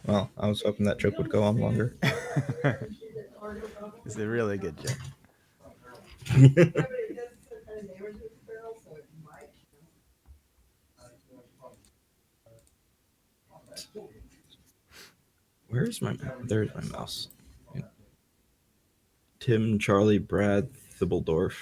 Well, I was hoping that joke would go on longer. It's a really good joke. Where's my mouse? There's my mouse. Tim, Charlie, Brad, Thibbledorf.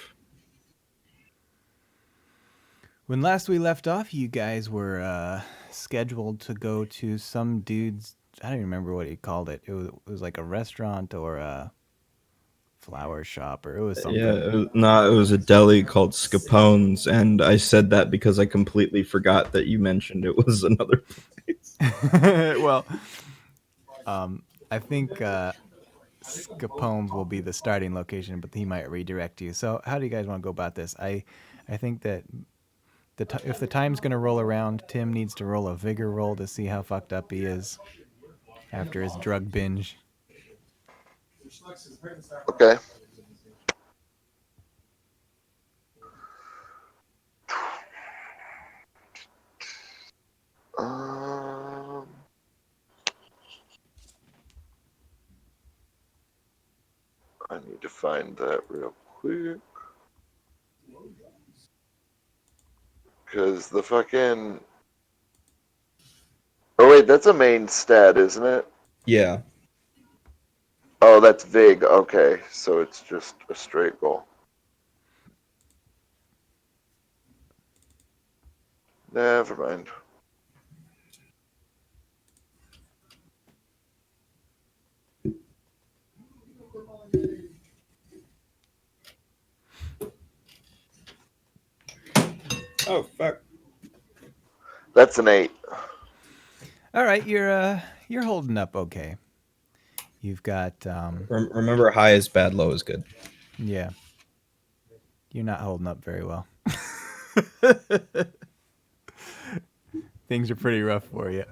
When last we left off, you guys were scheduled to go to some dude's. I don't even remember what he called it. It was like a restaurant or a flower shop, or it was Yeah, something. it was a deli called Scapone's, and I said that because I completely forgot that you mentioned it was another place. Well, I think Scapone's will be the starting location, but he might redirect you. So, how do you guys want to go about this? I think that if the time's going to roll around, Tim needs to roll a vigor roll to see how fucked up he is after his drug binge. Okay. Um, I need to find that real quick. Because the fucking. Oh, wait, that's a main stat, isn't it? Yeah. Oh, that's Vig. Okay, so it's just a straight roll. Never mind. Oh fuck. That's an 8. All right, you're holding up okay. You've got Remember, high is bad, low is good. yeah. You're not holding up very well. Things are pretty rough for you.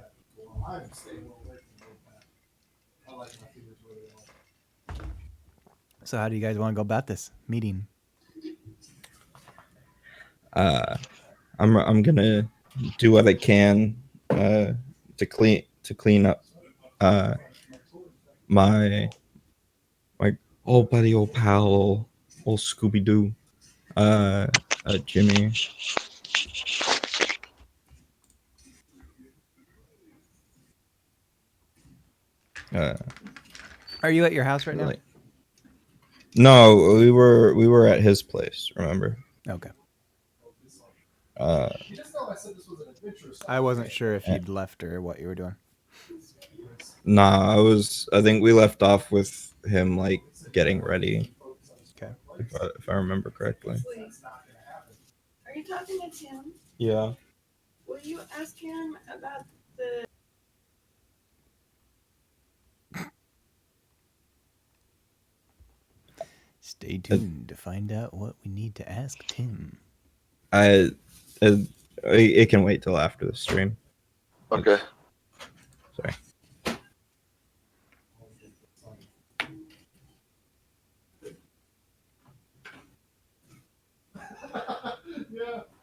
So how do you guys want to go about this meeting? I'm gonna do what I can to clean up uh, my old buddy, old pal, old Scooby Doo, uh, Jimmy. Uh, Are you at your house right now? like, no, we were at his place. Remember? Okay. Uh, I wasn't sure if eh, you'd left or what you were doing. nah, I think we left off with him like getting ready, Okay. if I remember correctly. Are you talking to Tim? Yeah. Will you ask him about the Stay tuned to find out what we need to ask Tim. I it can wait till after the stream. Okay. Sorry.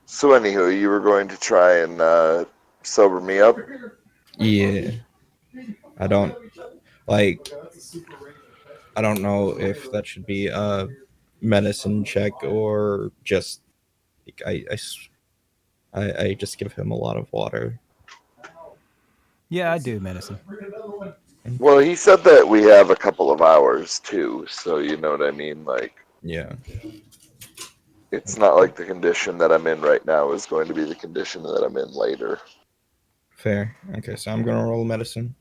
So, anywho, you were going to try and sober me up? Yeah. I don't like. I don't know if that should be a medicine check or just like, I just give him a lot of water. Yeah, I do medicine. Well, he said that we have a couple of hours, too, so you know what I mean? Like, Yeah. it's not like the condition that I'm in right now is going to be the condition that I'm in later. Fair. Okay, so I'm gonna roll medicine.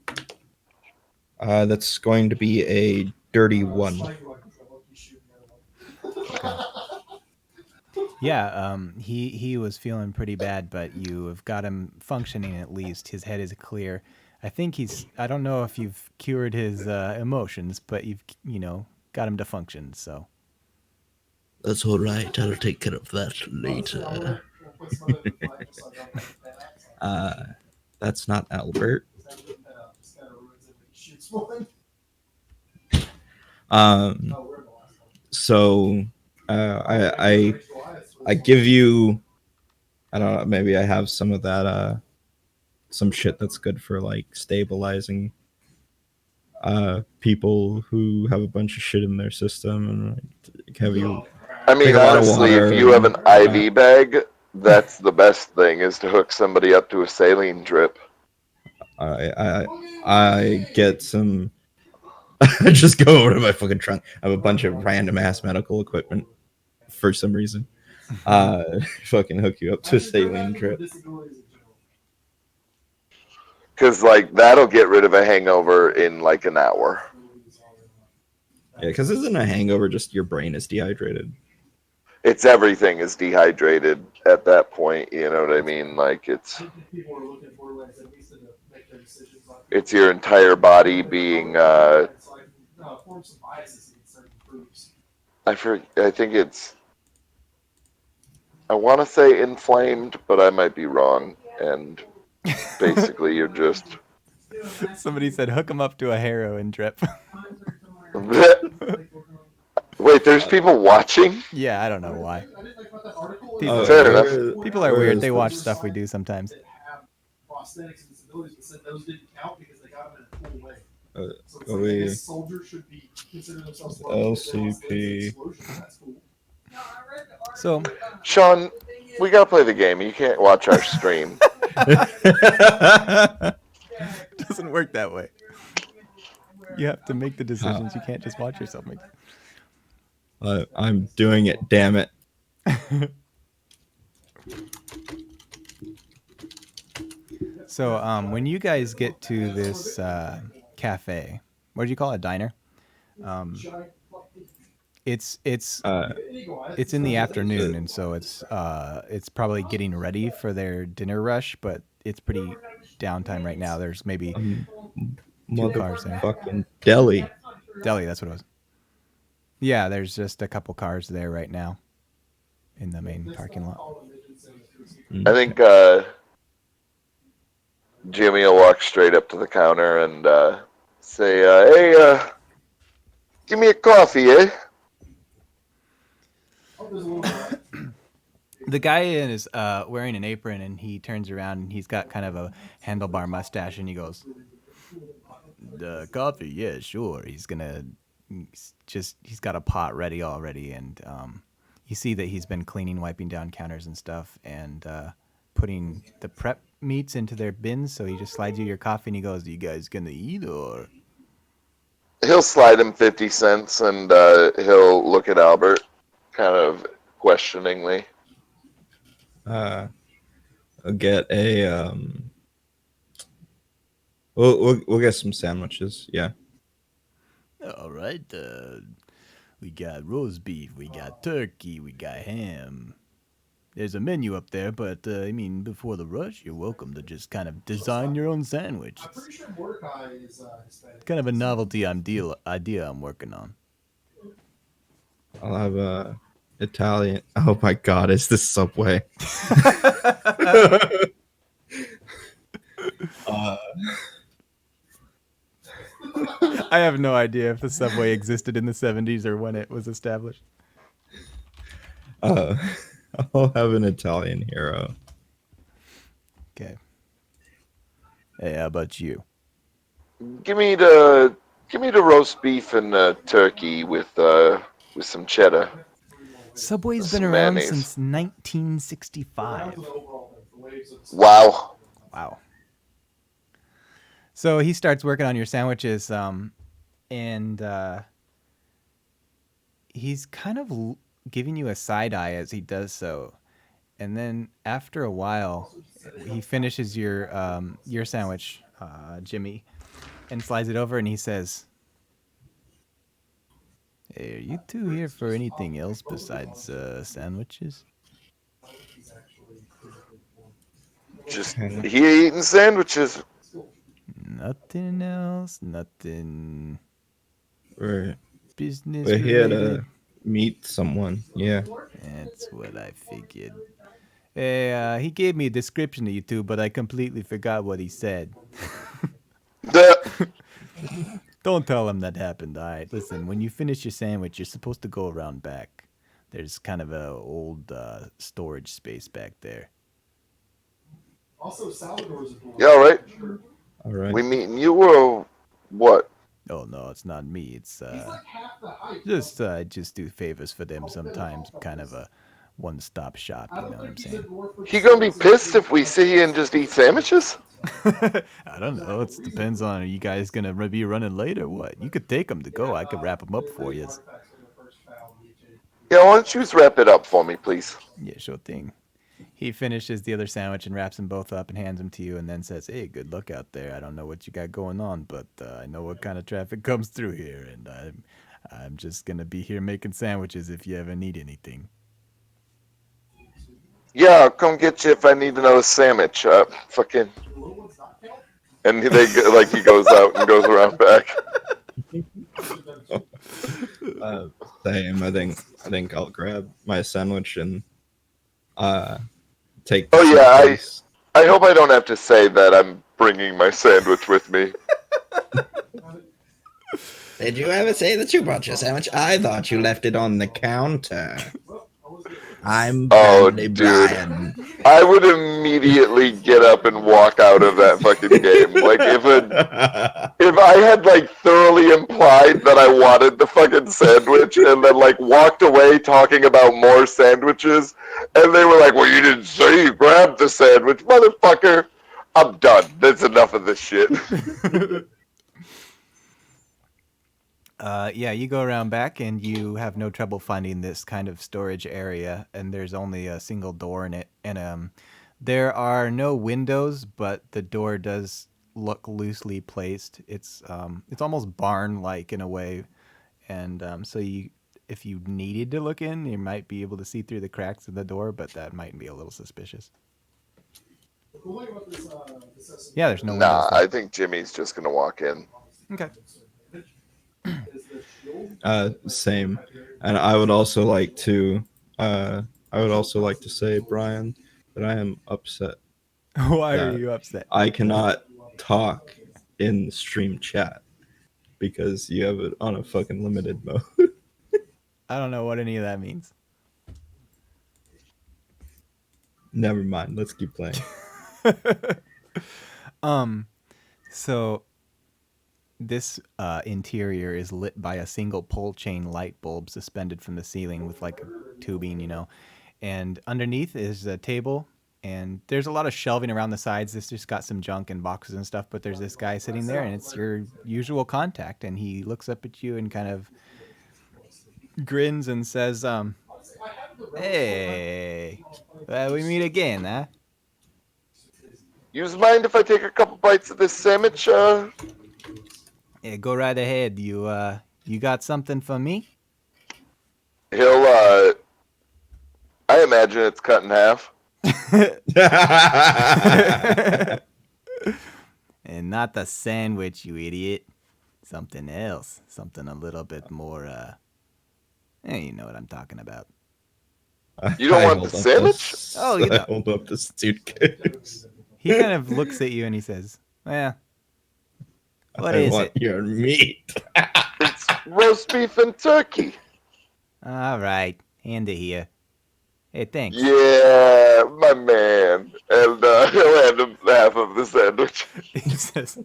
That's going to be a dirty 1. Okay. Yeah, he was feeling pretty bad, but you have got him functioning at least. His head is clear. I think I don't know if you've cured his emotions, but you've got him to function. So That's all right. I'll take care of that later. That's not Albert. Um. So, I give you. I don't know. Maybe I have some of that. Some shit that's good for like stabilizing people who have a bunch of shit in their system and like, have you I take mean, a lot of honestly, if water you have and an IV bag, that's the best thing, is to hook somebody up to a saline drip. I get some. I just go over to my fucking trunk. I have a bunch of random ass medical equipment for some reason. Fucking hook you up to a saline drip. Because, like, that'll get rid of a hangover in, like, an hour. Yeah, because isn't a hangover just your brain is dehydrated? It's everything is dehydrated at that point, you know what I mean? Like, it's your entire body being, I think it's, I want to say inflamed, but I might be wrong. And basically, you're just. Somebody said hook him up to a heroin drip. Wait, there's people watching? Yeah, I don't know why. Oh, Fair enough. People are where weird. is They watch this? stuff we do sometimes. Uh, we LCP. So Sean, we gotta play the game. You can't watch our stream. it doesn't work that way. You have to make the decisions. You can't just watch yourself make. I'm doing it. Damn it. So when you guys get to this cafe, what do you call it? Diner. It's in the afternoon, and so it's probably getting ready for their dinner rush, but it's pretty downtime right now. There's maybe 2 cars there. Motherfucking deli. Deli, that's what it was. Yeah, there's just a couple cars there right now in the main parking lot. I think Jimmy will walk straight up to the counter and say, "Hey, give me a coffee, eh?" The guy is wearing an apron, and he turns around, and he's got kind of a handlebar mustache, and he goes, "The coffee, yeah, sure." He's got a pot ready already, and you see that he's been cleaning, wiping down counters and stuff, and putting the prep meats into their bins. So he just slides you your coffee, and he goes, "You guys gonna eat or?" He'll slide him 50 cents and he'll look at Albert kind of questioningly. I'll get a we'll get some sandwiches. Yeah. All right. We got roast beef, we got turkey, we got ham. There's a menu up there, but I mean, before the rush, you're welcome to just kind of design your own sandwich. It's kind of a novelty idea I'm working on. I'll have a Italian. Oh my god, is this Subway? I have no idea if the Subway existed in the 70s or when it was established. I'll have an Italian hero. Okay. Hey, how about you? Give me the roast beef and turkey with some cheddar. Subway's Some been around mayonnaise. since 1965. Wow. Wow. So he starts working on your sandwiches, and he's kind of giving you a side eye as he does so. And then after a while, he finishes your sandwich, Jimmy, and slides it over, and he says, "Hey, are you two here for anything else besides sandwiches?" Just he eating sandwiches. Nothing else. Nothing We're business we're here related. to meet someone. Yeah. That's what I figured. Hey, he gave me a description of you two, but I completely forgot what he said. Don't tell him that happened, all right? Listen, when you finish your sandwich, you're supposed to go around back. There's kind of a old storage space back there. Yeah, all right. All right. We meeting you or what? Oh no, it's not me. It's just do favors for them sometimes. Kind of a one-stop shop. You know what I'm saying? He gonna be pissed if we sit here and just eat sandwiches? I don't know. It depends on, are you guys gonna be running late or what? You could take them to go. I could wrap them up for you. Yeah, why don't you just wrap it up for me, please? Yeah, sure thing. He finishes the other sandwich and wraps them both up and hands them to you, and then says, "Hey, good luck out there. I don't know what you got going on, but I know what kind of traffic comes through here, and I'm just gonna be here making sandwiches if you ever need anything." Yeah, I'll come get you if I need another sandwich. Fucking. And he goes out and goes around back. Uh, Same. I think I'll grab my sandwich and uh take the Oh yeah, suitcase. I hope I don't have to say that I'm bringing my sandwich with me. Did you ever say that you brought your sandwich? I thought you left it on the counter. I'm Oh, Family dude. Brian. I would immediately get up and walk out of that fucking game. Like if I had like thoroughly implied that I wanted the fucking sandwich and then like walked away talking about more sandwiches, and they were like, "Well, you didn't say you grabbed the sandwich, motherfucker." I'm done. That's enough of this shit. Yeah, you go around back and you have no trouble finding this kind of storage area, and there's only a single door in it, and there are no windows, but the door does look loosely placed. It's almost barn-like in a way, and so if you needed to look in, you might be able to see through the cracks in the door, but that might be a little suspicious. Yeah, there's no windows Nah, though. I think Jimmy's just gonna walk in. Okay. Same. And I would also like to say, Brian, that I am upset Why are that you upset? I cannot talk in the stream chat because you have it on a fucking limited mode. I don't know what any of that means. Never mind. Let's keep playing. So this interior is lit by a single pole chain light bulb suspended from the ceiling with like a tubing, and underneath is a table, and there's a lot of shelving around the sides. This just got some junk and boxes and stuff, but there's this guy sitting there, and it's your usual contact, and he looks up at you and kind of grins and says, "Hey, we meet again, huh?" You mind if I take a couple bites of this sandwich? Yeah, go right ahead. You got something for me? He'll. I imagine it's cut in half. And not the sandwich, you idiot. Something else. Something a little bit more, you know what I'm talking about. You don't I want hold the up sandwich? Oh, you I know. hold up the suitcase. He kind of looks at you and he says, "Well, what I is want it?" your meat. It's roast beef and turkey. All right, hand it here. Hey, thanks. Yeah, my man. And he'll hand him half of the sandwich. He says,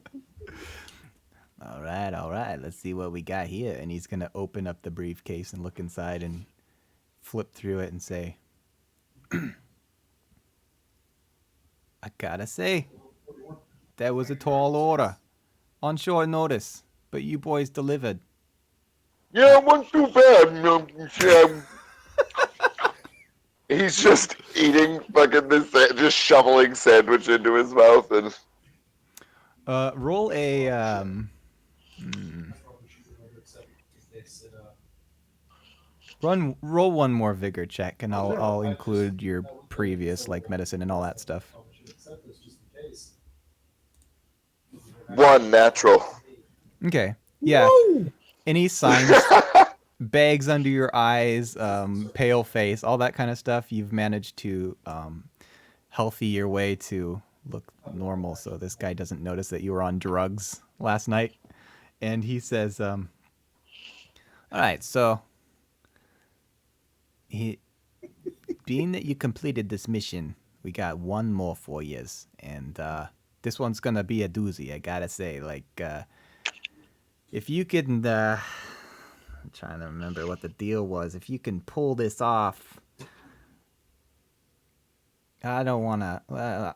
all right, let's see what we got here. And he's going to open up the briefcase and look inside and flip through it and say, I gotta say, that was a tall order. On short notice, but you boys delivered. Yeah, it wasn't too bad. He's just eating fucking this, just shoveling sandwich into his mouth, and Roll a, roll one more vigor check, and I'll include your previous, like, medicine and all that stuff. one natural. Okay. Yeah. Any signs, bags under your eyes, pale face, all that kind of stuff, you've managed to healthy your way to look normal, so this guy doesn't notice that you were on drugs last night. And he says, all right, so being that you completed this mission, we got one more for yous, and this one's gonna be a doozy, I gotta say. Like, If you can, I'm trying to remember what the deal was. If you can pull this off, I don't want to.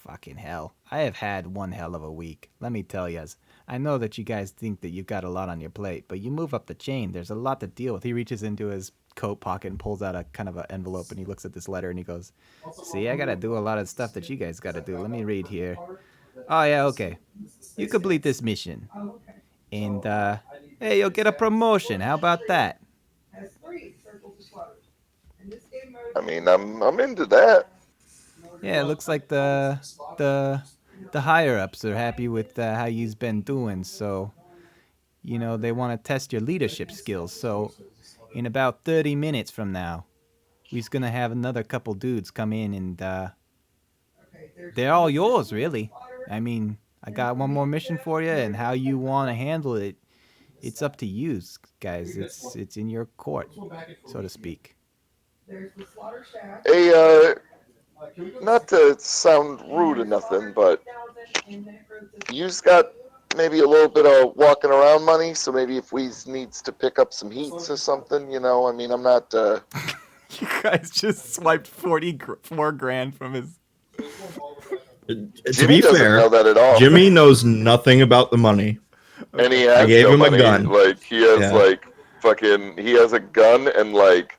Fucking hell. I have had one hell of a week. Let me tell you. I know that you guys think that you've got a lot on your plate, but you move up the chain, there's a lot to deal with. He reaches into his coat pocket and pulls out a kind of an envelope, and he looks at this letter and he goes, "See, I got to do a lot of stuff that you guys got to do. Let me read here. Oh, yeah, okay. You complete this mission. And, hey, you'll get a promotion. How about that?" I mean, I'm into that. Yeah, it looks like the the higher ups are happy with how you've been doing. So, they want to test your leadership skills. So, in about 30 minutes from now, we're gonna have another couple dudes come in, and they're all yours, really. I mean, I got one more mission for you, and how you want to handle it, it's up to you, guys. It's in your court, so to speak. Hey, not to sound rude or nothing, but you've got maybe a little bit of walking around money, so maybe if we needs to pick up some heats or something, I mean, I'm not, You guys just swiped 44 grand from his. To Jimmy be doesn't know fair, that at all. Jimmy knows nothing about the money. And he Okay. I has gave no him a money. gun. Like, he has, Yeah. like, he has a gun and, like,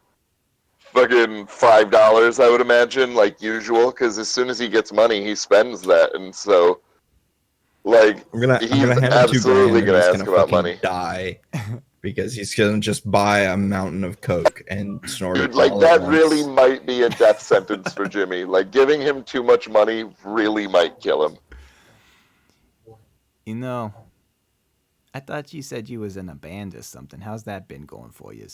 fucking $5, I would imagine, like usual, because as soon as he gets money, he spends that. And so, like, I'm gonna he's hand him 2 grand, absolutely and going to he's ask gonna about fucking money. die because he's gonna just buy a mountain of coke and snort it Dude, like, all at that really once. might be a death sentence for Jimmy. Like, giving him too much money really might kill him. You know, I thought you said you was in a band or something. How's that been going for you?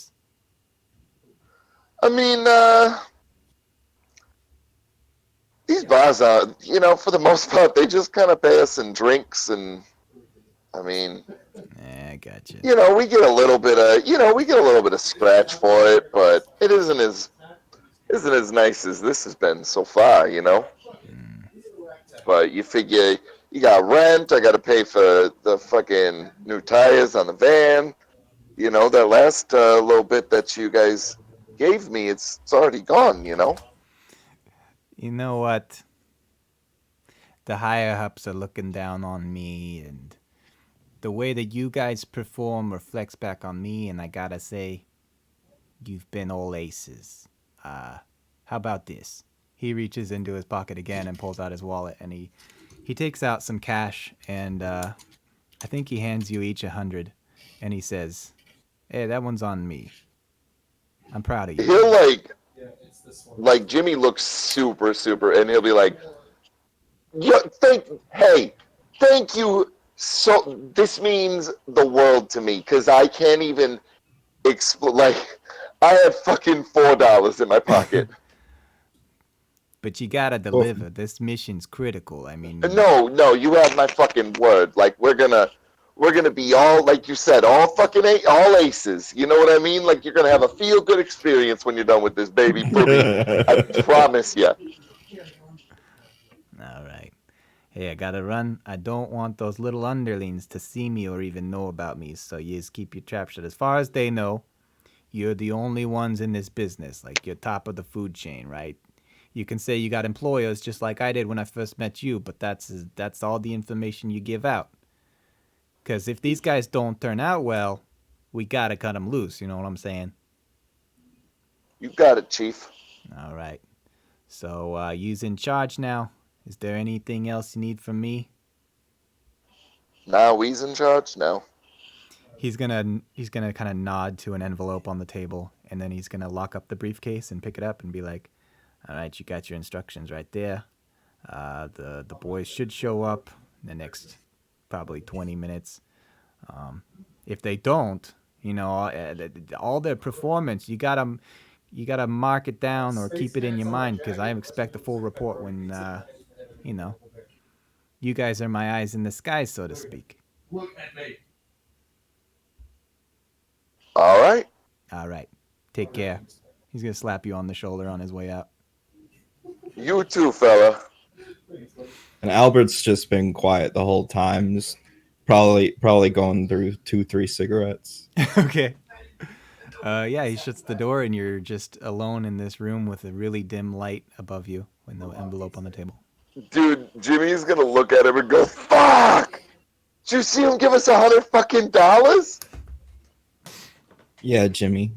I mean, these bars are, for the most part, they just kind of pay us in drinks. And, I mean, I gotcha. we get a little bit of, scratch for it, but it isn't as nice as this has been so far. Mm. But you figure you got rent, I got to pay for the fucking new tires on the van. That last little bit that you guys gave me, it's already gone. You know what? The higher ups are looking down on me, and the way that you guys perform reflects back on me, and I gotta say, you've been all aces. How about this? He reaches into his pocket again and pulls out his wallet, and he takes out some cash, and I think he hands you each 100, and he says, "Hey, that one's on me. I'm proud of you He'll guys." like Jimmy looks super, super, and he'll be like, yeah, thank you. So this means the world to me because I can't even explain. Like, I have fucking $4 in my pocket. But you gotta Well, deliver. This mission's critical. I mean, No, you have my fucking word. Like, we're gonna be all, like you said, all fucking all aces. You know what I mean? Like, you're gonna have a feel good experience when you're done with this baby for me. I promise you. all right. Hey, I gotta run. I don't want those little underlings to see me or even know about me, so you just keep your trap shut. As far as they know, you're the only ones in this business. Like, you're top of the food chain, right? You can say you got employers just like I did when I first met you, but that's all the information you give out. Because if these guys don't turn out well, we gotta cut them loose. You know what I'm saying? You got it, Chief. All right. So, you's in charge now. Is there anything else you need from me? Now we's in charge now. He's gonna kind of nod to an envelope on the table, and then he's gonna lock up the briefcase and pick it up and be like, "All right, you got your instructions right there. The boys should show up in the next probably 20 minutes. If they don't, all their performance, you gotta mark it down or keep it in your mind because I expect a full report when you know you guys are my eyes in the sky, so to speak." All right. All right, take care. He's gonna slap you on the shoulder on his way out. You too, fella. and Albert's just been quiet the whole time, just Probably going through 2, 3 cigarettes. Okay. Yeah, he shuts the door, and you're just alone in this room with a really dim light above you and the envelope on the table. Dude, Jimmy's gonna look at him and go, "Fuck! Did you see him give us $100 fucking?" Yeah, Jimmy.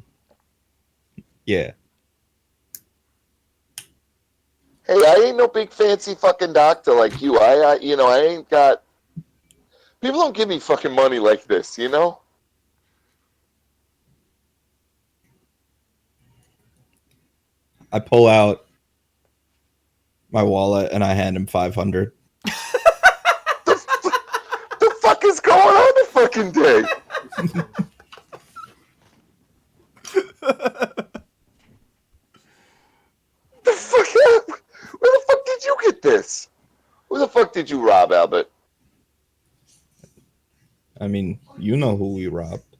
Yeah. Hey, I ain't no big fancy fucking doctor like you. I ain't got. People don't give me fucking money like this, you know. I pull out my wallet and I hand him 500. The fuck is going on the fucking day? The fuck? Where the fuck did you get this? Who the fuck did you rob, Albert? I mean, you know who we robbed.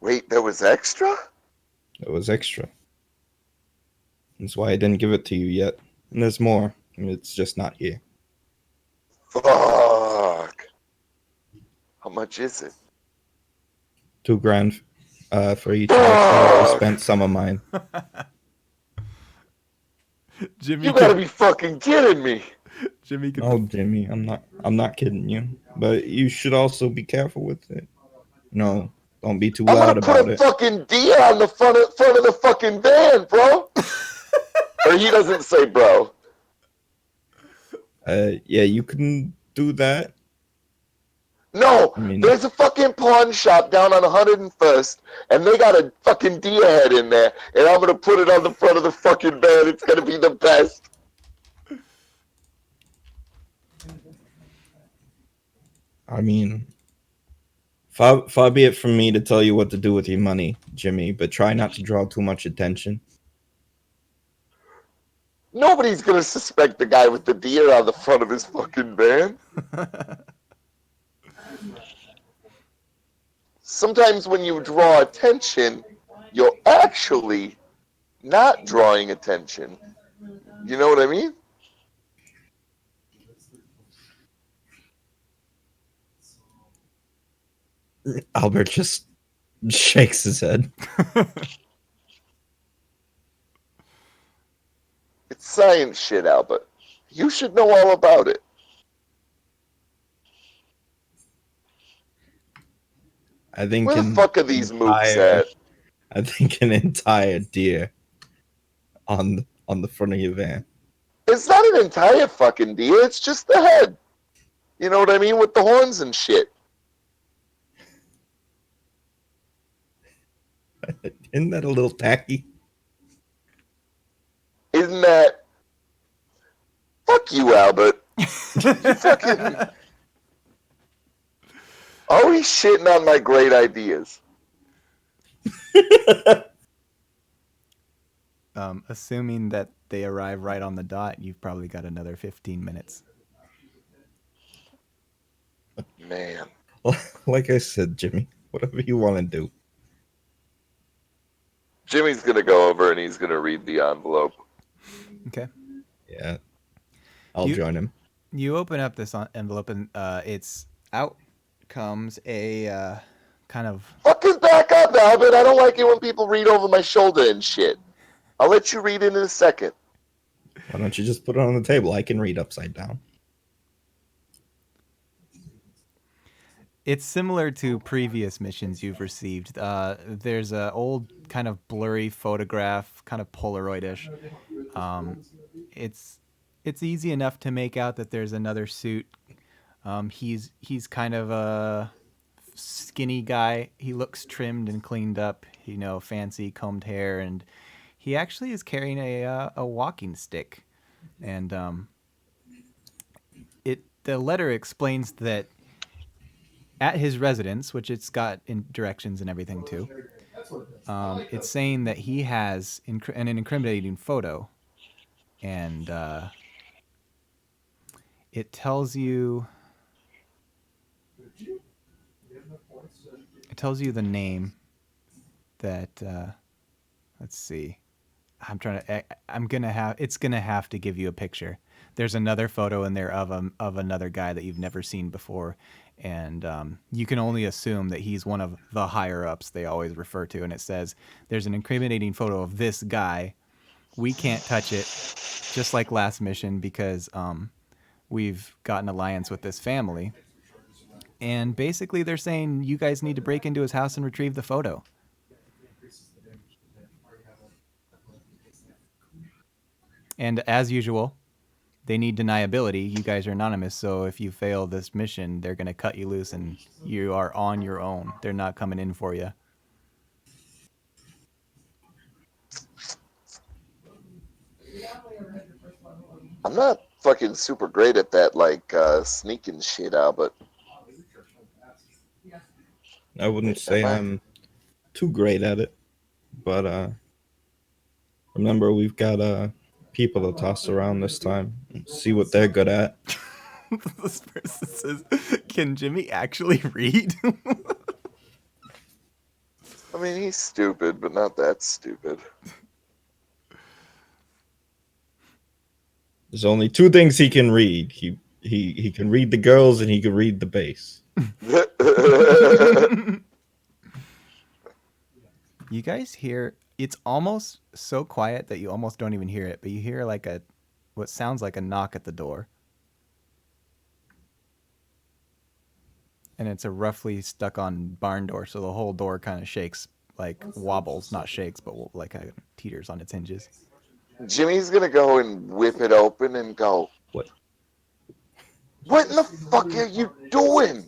Wait, there was extra? It was extra. That's why I didn't give it to you yet. And there's more. It's just not here. Fuck. How much is it? $2,000 for each extra. You Fuck! spent some of mine. Jimmy, You gotta be fucking kidding me. Jimmy could. No, Jimmy, I'm not kidding you. But you should also be careful with it. No, don't be too I'm loud gonna put about a it. fucking deer on the front of the fucking van, bro. Or he doesn't say bro. Yeah, you can do that. No, I mean, there's a fucking pawn shop down on 101st, and they got a fucking deer head in there, and I'm gonna put it on the front of the fucking van. It's gonna be the best. I mean, far be it from me to tell you what to do with your money, Jimmy, but try not to draw too much attention. Nobody's gonna suspect the guy with the deer on the front of his fucking van. Sometimes when you draw attention, you're actually not drawing attention. You know what I mean? Albert just shakes his head. It's science shit, Albert. You should know all about it. I think Where the fuck are these mooks at? I think an entire deer on the front of your van. It's not an entire fucking deer, it's just the head. You know what I mean? With the horns and shit. Isn't that a little tacky? Isn't that... Fuck you, Albert. You fucking... Always shitting on my great ideas. Assuming that they arrive right on the dot, you've probably got another 15 minutes. Man. Like I said, Jimmy, whatever you want to do. Jimmy's gonna go over and he's gonna read the envelope. Okay. Yeah, I'll join him. You open up this envelope, and it's out comes a kind of... Fucking back up, Albert. I don't like it when people read over my shoulder and shit. I'll let you read it in a second. Why don't you just put it on the table? I can read upside down. It's similar to previous missions you've received. There's an old kind of blurry photograph, kind of Polaroid-ish. It's easy enough to make out that there's another suit. He's kind of a skinny guy. He looks trimmed and cleaned up, fancy combed hair, and he actually is carrying a walking stick. And the letter explains that at his residence, which it's got in directions and everything too, it's saying that he has an incriminating photo, and it tells you the name that let's see. It's gonna have to give you a picture. there's another photo in there of another guy that you've never seen before, and you can only assume that he's one of the higher ups they always refer to. And it says there's an incriminating photo of this guy. We can't touch it, just like last mission, because we've got an alliance with this family. And basically, they're saying you guys need to break into his house and retrieve the photo. And as usual, they need deniability. You guys are anonymous, so if you fail this mission, they're going to cut you loose and you are on your own. They're not coming in for you. I'm not fucking super great at that, like, sneaking shit out, but... I wouldn't say I'm too great at it, but remember we've got people to toss around this time. See what they're good at. This person says, "Can Jimmy actually read?" I mean, he's stupid, but not that stupid. There's only two things he can read. He can read the girls and he can read the bass. You guys hear, it's almost so quiet that you almost don't even hear it, but you hear like what sounds like a knock at the door. And it's a roughly stuck on barn door, so the whole door kind of shakes, like wobbles, not shakes, but like teeters on its hinges. Jimmy's gonna go and whip it open and go, What? What in the fuck are you doing?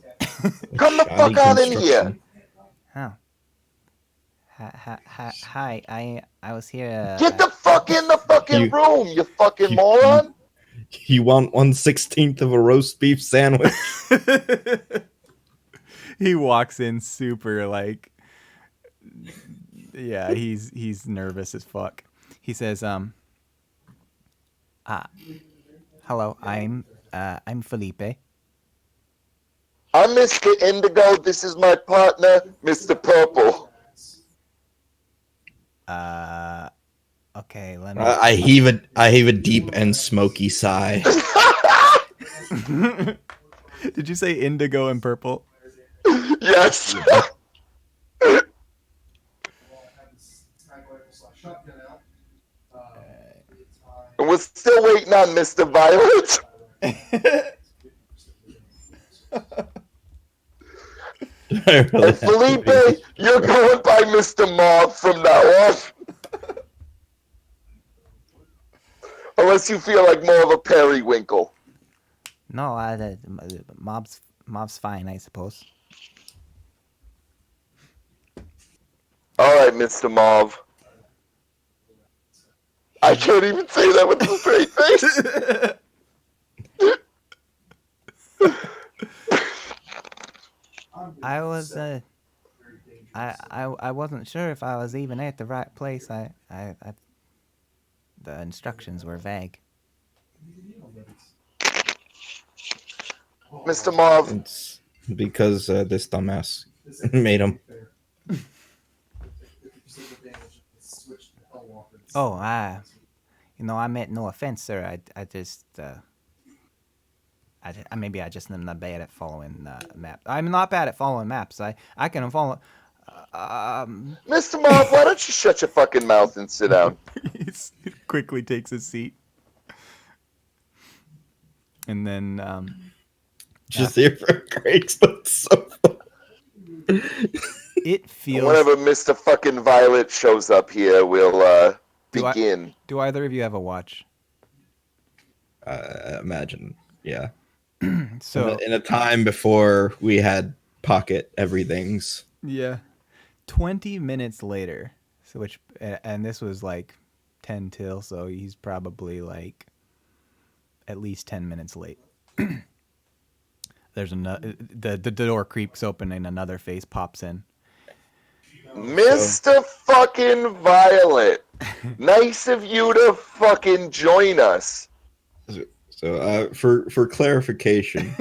Come the Shoddy fuck out in construction. here! Oh. Hi, I was here. Get the fuck in the fucking You- room, you fucking you- moron! You want 1/16 of a roast beef sandwich? He walks in super like, yeah, he's nervous as fuck. He says, Hello, I'm Felipe. I'm Mr. Indigo, this is my partner, Mr. Purple. Okay, let me. I heave a deep and smoky sigh. did you say indigo and purple? Yes! And we're still waiting on Mr. Violet. I really And have to Felipe, be- you're going by Mr. Mauve from now on. Unless you feel like more of a periwinkle. No, the mob's fine, I suppose. All right, Mr. Mauve. I can't even say that with a straight face. I was I wasn't sure if I was even at the right place. I the instructions were vague. Mr. Mauve, It's because this dumbass made him. Oh, I meant no offense, sir. I just maybe I just am not bad at following maps. I'm not bad at following maps. I can follow. Mr. Mauve, why don't you shut your fucking mouth and sit down? He quickly takes his seat. And then Just here for Craig's looks so funny. it feels. Whenever Mr. fucking Violet shows up here, we'll begin. Do either of you have a watch? Imagine, yeah. So In a time before we had pocket everythings. yeah, 20 minutes later. So and this was like 10 till, so he's probably like at least 10 minutes late. There's the door creaks open and another face pops in. Mr. fucking Violet, nice of you to fucking join us. So for clarification,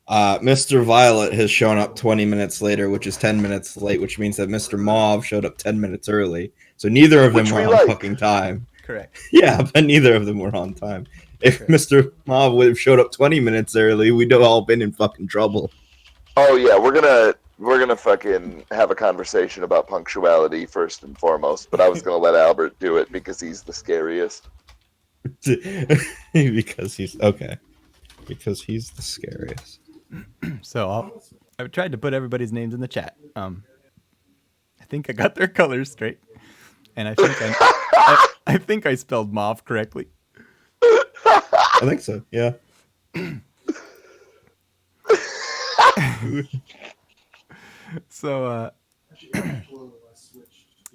Mr. Violet has shown up 20 minutes later, which is 10 minutes late, which means that Mr. Mauve showed up 10 minutes early. So neither of them Which were we on like. fucking time. Correct. Yeah, but neither of them were on time. If Correct. Mr. Mob would have showed up 20 minutes early, we'd have all been in fucking trouble. Oh yeah, we're gonna fucking have a conversation about punctuality first and foremost. But I was gonna let Albert do it because he's the scariest. Because he's okay. Because he's the scariest. So I've tried to put everybody's names in the chat. I think I got their colors straight, and I think I spelled mauve correctly. I think so. Yeah. So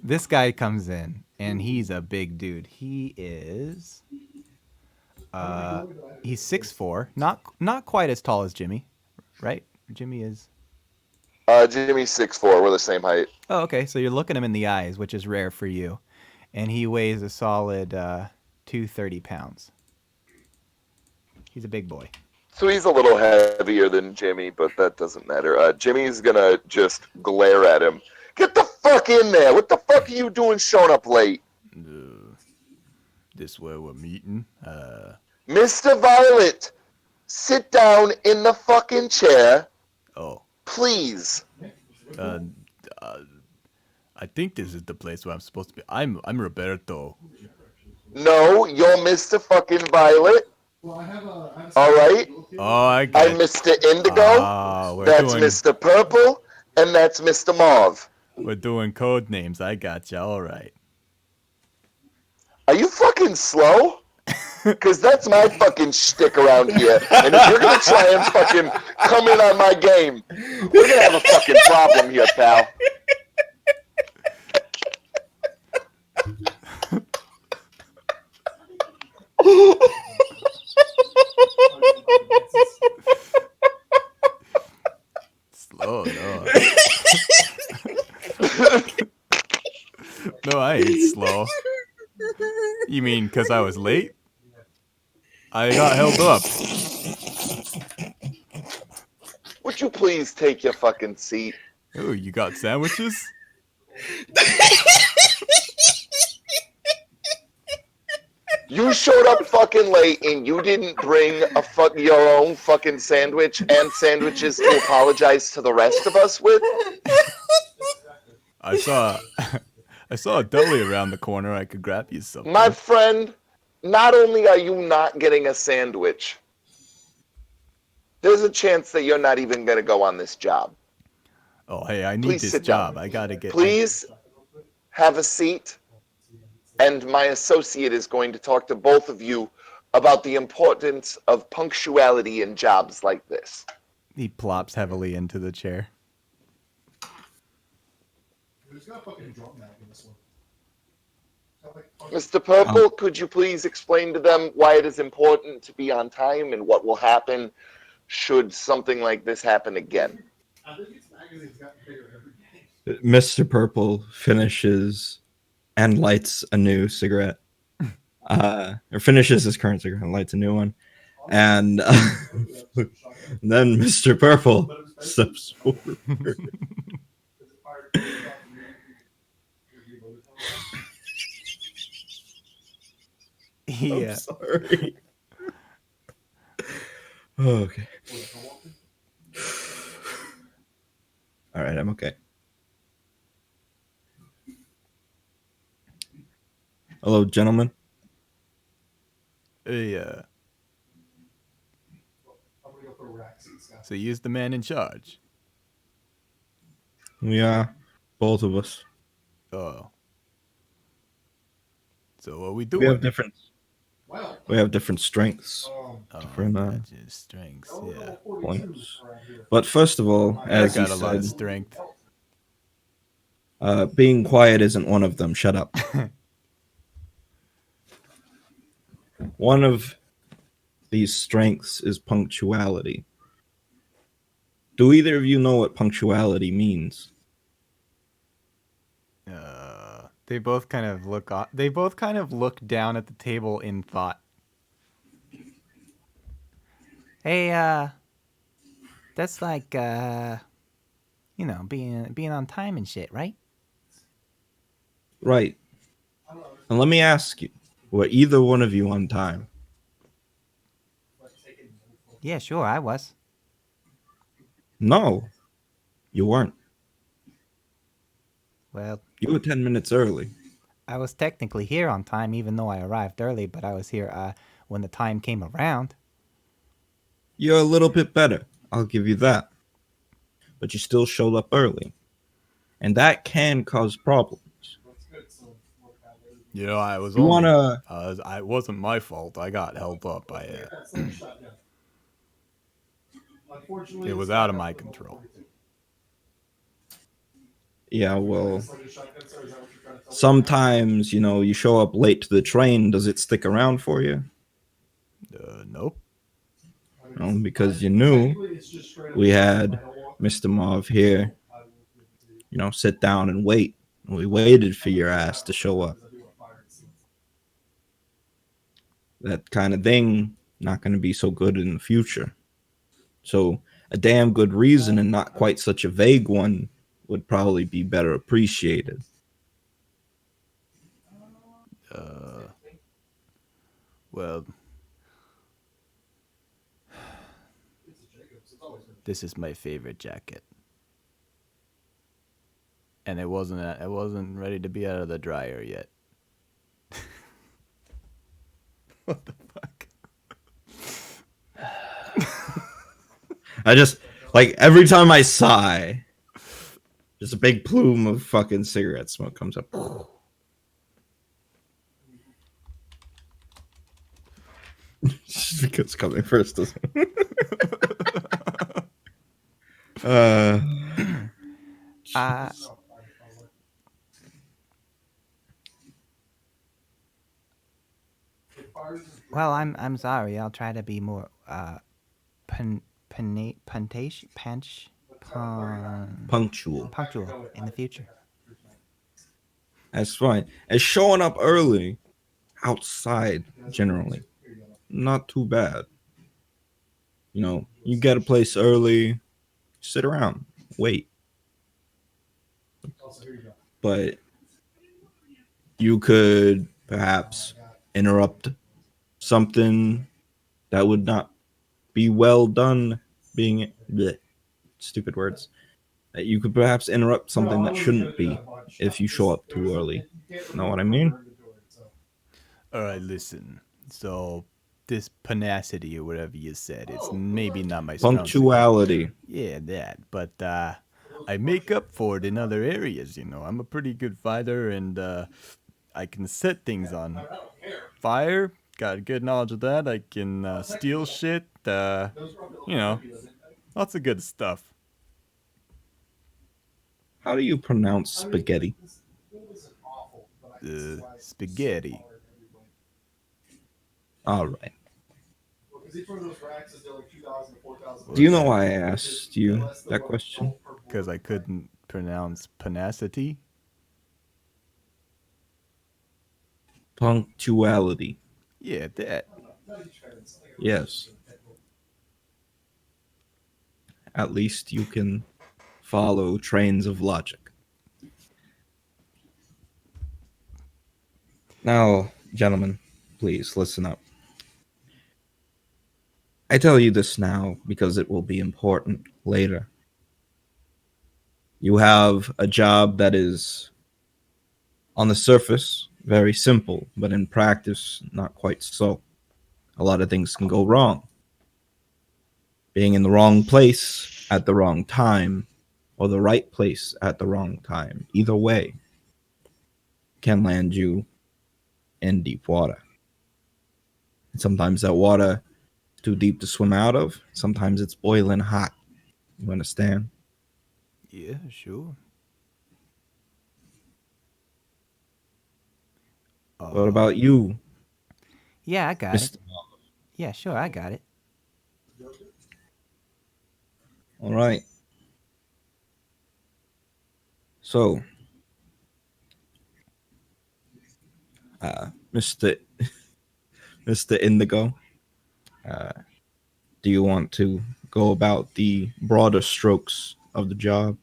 this guy comes in, and he's a big dude. He's 6'4", not quite as tall as Jimmy, right? Jimmy is. Jimmy's 6'4". We're the same height. Oh, okay. So you're looking him in the eyes, which is rare for you, and he weighs a solid 230 pounds. He's a big boy. So he's a little heavier than Jimmy, but that doesn't matter. Jimmy's gonna just glare at him. Get the fuck in there! What the fuck are you doing showing up late? This where we're meeting. Mr. Violet, sit down in the fucking chair, Oh. please. I think this is the place where I'm supposed to be. I'm Roberto. No, you're Mr. fucking Violet. Alright? Oh, I I'm get. Mr. Indigo. We're That's doing Mr. Purple. And that's Mr. Mauve. we're doing code names. I got you. All right. Are you fucking slow? Because that's my fucking shtick around here. And if you're going to try and fucking come in on my game, we're going to have a fucking problem here, pal. Slow, no. No, I ain't slow. You mean because I was late? I got held up. Would you please take your fucking seat? Oh, you got sandwiches? You showed up fucking late and you didn't bring your own fucking sandwich and sandwiches to apologize to the rest of us with? I saw a deli around the corner. I could grab you something. My friend, not only are you not getting a sandwich, there's a chance that you're not even going to go on this job. Oh, hey, I need Please this sit job. down. I gotta get. Please have a seat, and my associate is going to talk to both of you about the importance of punctuality in jobs like this. He plops heavily into the chair. Mr. Purple, could you please explain to them why it is important to be on time and what will happen should something like this happen again? Mr. Purple finishes and lights a new cigarette. Or finishes his current cigarette and lights a new one. And then Mr. Purple steps forward. Yeah. I'm sorry. Okay. All right, I'm okay. Hello, gentlemen. Yeah. So use the man in charge. Yeah, both of us. Oh. So what we We doing? have different. We have different strengths, different gotcha. Strengths. Yeah. points. But first of all, I as you got a lot of said, strength. being quiet isn't one of them. Shut up. One of these strengths is punctuality. Do either of you know what punctuality means? They both kind of look down at the table in thought. Hey, that's like being on time and shit, right? Right. And let me ask you, Were either one of you on time? Yeah, sure, I was. No, you weren't. Well, You were 10 minutes early. I was technically here on time, even though I arrived early, but I was here when the time came around. You're a little bit better, I'll give you that. But you still showed up early. And that can cause problems. You know, I was You only. wanna. It wasn't my fault. I got held up by it was out of my control. Yeah, well, sometimes, you show up late to the train. Does it stick around for you? Nope. Because you knew we had Mr. Marv here, sit down and wait. We waited for your ass to show up. That kind of thing, not going to be so good in the future. So, a damn good reason and not quite such a vague one would probably be better appreciated. Well, this is my favorite jacket, and it wasn't ready to be out of the dryer yet. What the fuck? I just, like, every time I sigh, just a big plume of fucking cigarette smoke comes up. Just because it's coming first doesn't. uh, Uh, well, I'm sorry. I'll try to be more punctual. punctual in the future. That's fine. And showing up early outside, generally, not too bad. You get a place early, sit around, wait. But you could perhaps interrupt something that would not be well done being bleh, stupid words. You could perhaps interrupt something that shouldn't be if you show up too early. Know what I mean? All right, listen. So this panacity or whatever you said, it's maybe not my strong suit. Punctuality. Yeah, that. But I make up for it in other areas. I'm a pretty good fighter, and I can set things on fire. Got good knowledge of that. I can steal shit. Lots of good stuff. How do you pronounce spaghetti? Spaghetti. All right. Do you know why I asked you that question? Because I couldn't pronounce panacity. Punctuality. Yeah, that. Yes. At least you can follow trains of logic. Now, gentlemen, please listen up. I tell you this now because it will be important later. You have a job that is, on the surface, very simple, but in practice, not quite so. A lot of things can go wrong. Being in the wrong place at the wrong time, or the right place at the wrong time, either way, can land you in deep water. And sometimes that water is too deep to swim out of. Sometimes it's boiling hot. You understand? Yeah, sure. What about you, Yeah, I got it. Mr. Yeah, sure, I got it. All right. So, Mr. Mr. Indigo, uh, do you want to go about the broader strokes of the job?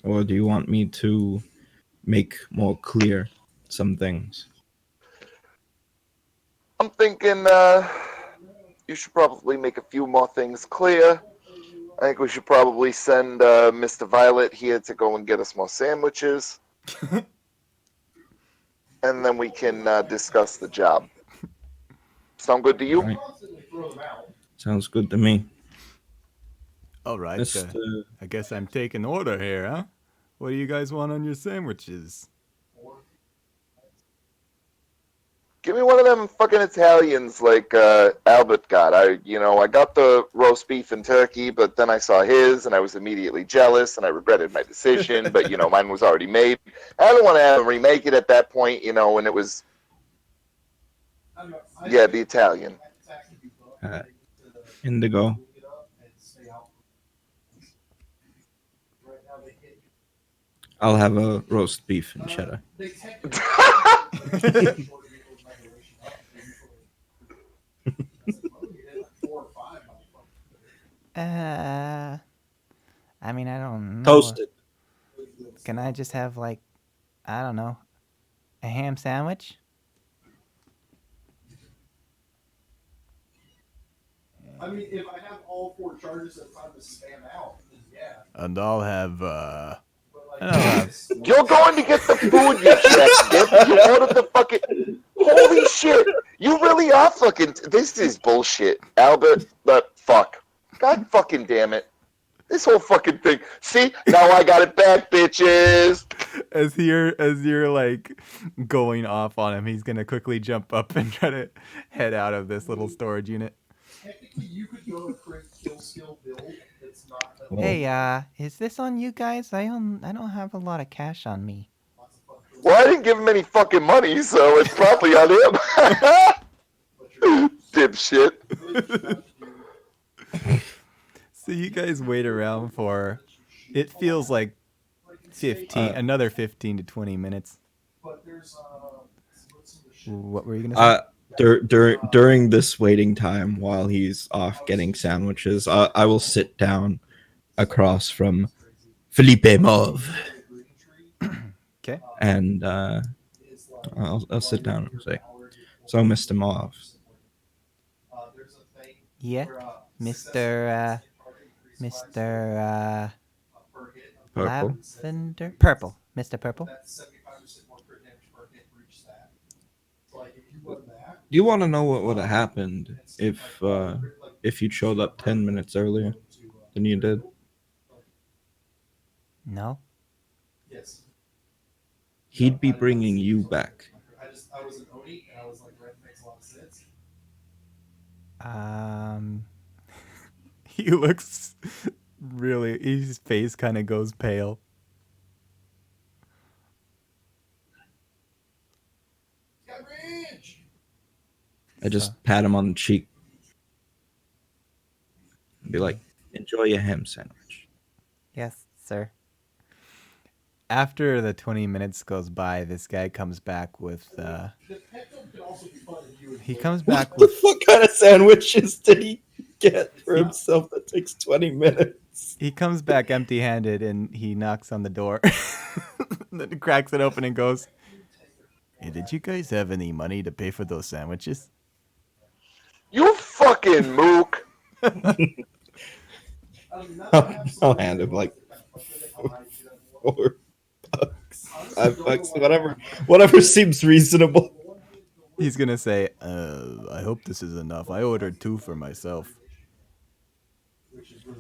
or do you want me to make more clear some things? I'm thinking you should probably make a few more things clear. I think we should probably send Mr. Violet here to go and get us more sandwiches. And then we can discuss the job. Sound good to All you? right. Sounds good to me. All right. Mr. I guess I'm taking order here, huh? What do you guys want on your sandwiches? Give me one of them fucking Italians like Albert got. I got the roast beef and turkey, but then I saw his and I was immediately jealous and I regretted my decision. But mine was already made. I don't want to have him remake it at that point. When it was the Italian. Indigo. I'll have a roast beef and cheddar. I mean, I don't know. Toasted. Can I just have like, I don't know, a ham sandwich? I mean, if I have all 4 charges at the time to spam out, then yeah. And I'll have You're going to get the food, you check. You ordered the fucking. Holy shit! You really are fucking. This is bullshit, Albert. But fuck. God fucking damn it. This whole fucking thing. See, now I got it back, bitches. as you're like going off on him, he's gonna quickly jump up and try to head out of this little storage unit. Technically, you could go to crit kill skill build. It's not. Well, Hey, is this on you guys? I don't have a lot of cash on me. Well, I didn't give him any fucking money, so it's probably on him. Dipshit. So you guys wait around for, it feels like 15 to 20 minutes. But there's What were you gonna say? During this waiting time, while he's off getting sandwiches, I will sit down across from Felipe Mauve. Okay. And I'll sit down and say, "So, Mr. Mauve, Yeah, Mr. Purple, Lavender, Purple, Mr. Purple. do you want to know what would have happened if you showed up 10 minutes earlier than you did?" No. He'd be bringing you back. He looks really, his face kind of goes pale. I just pat him on the cheek and be like, "Enjoy your ham sandwich." Yes, sir. After the 20 minutes goes by, this guy comes back with he comes back What the with fuck kind of sandwiches did he get for himself that takes 20 minutes? he comes back empty-handed and he knocks on the door. Then cracks it open and goes, "Hey, did you guys have any money to pay for those sandwiches?" You fucking mook. I'll hand him like $4, $5, whatever seems reasonable. He's gonna say, I hope this is enough. I ordered 2 for myself."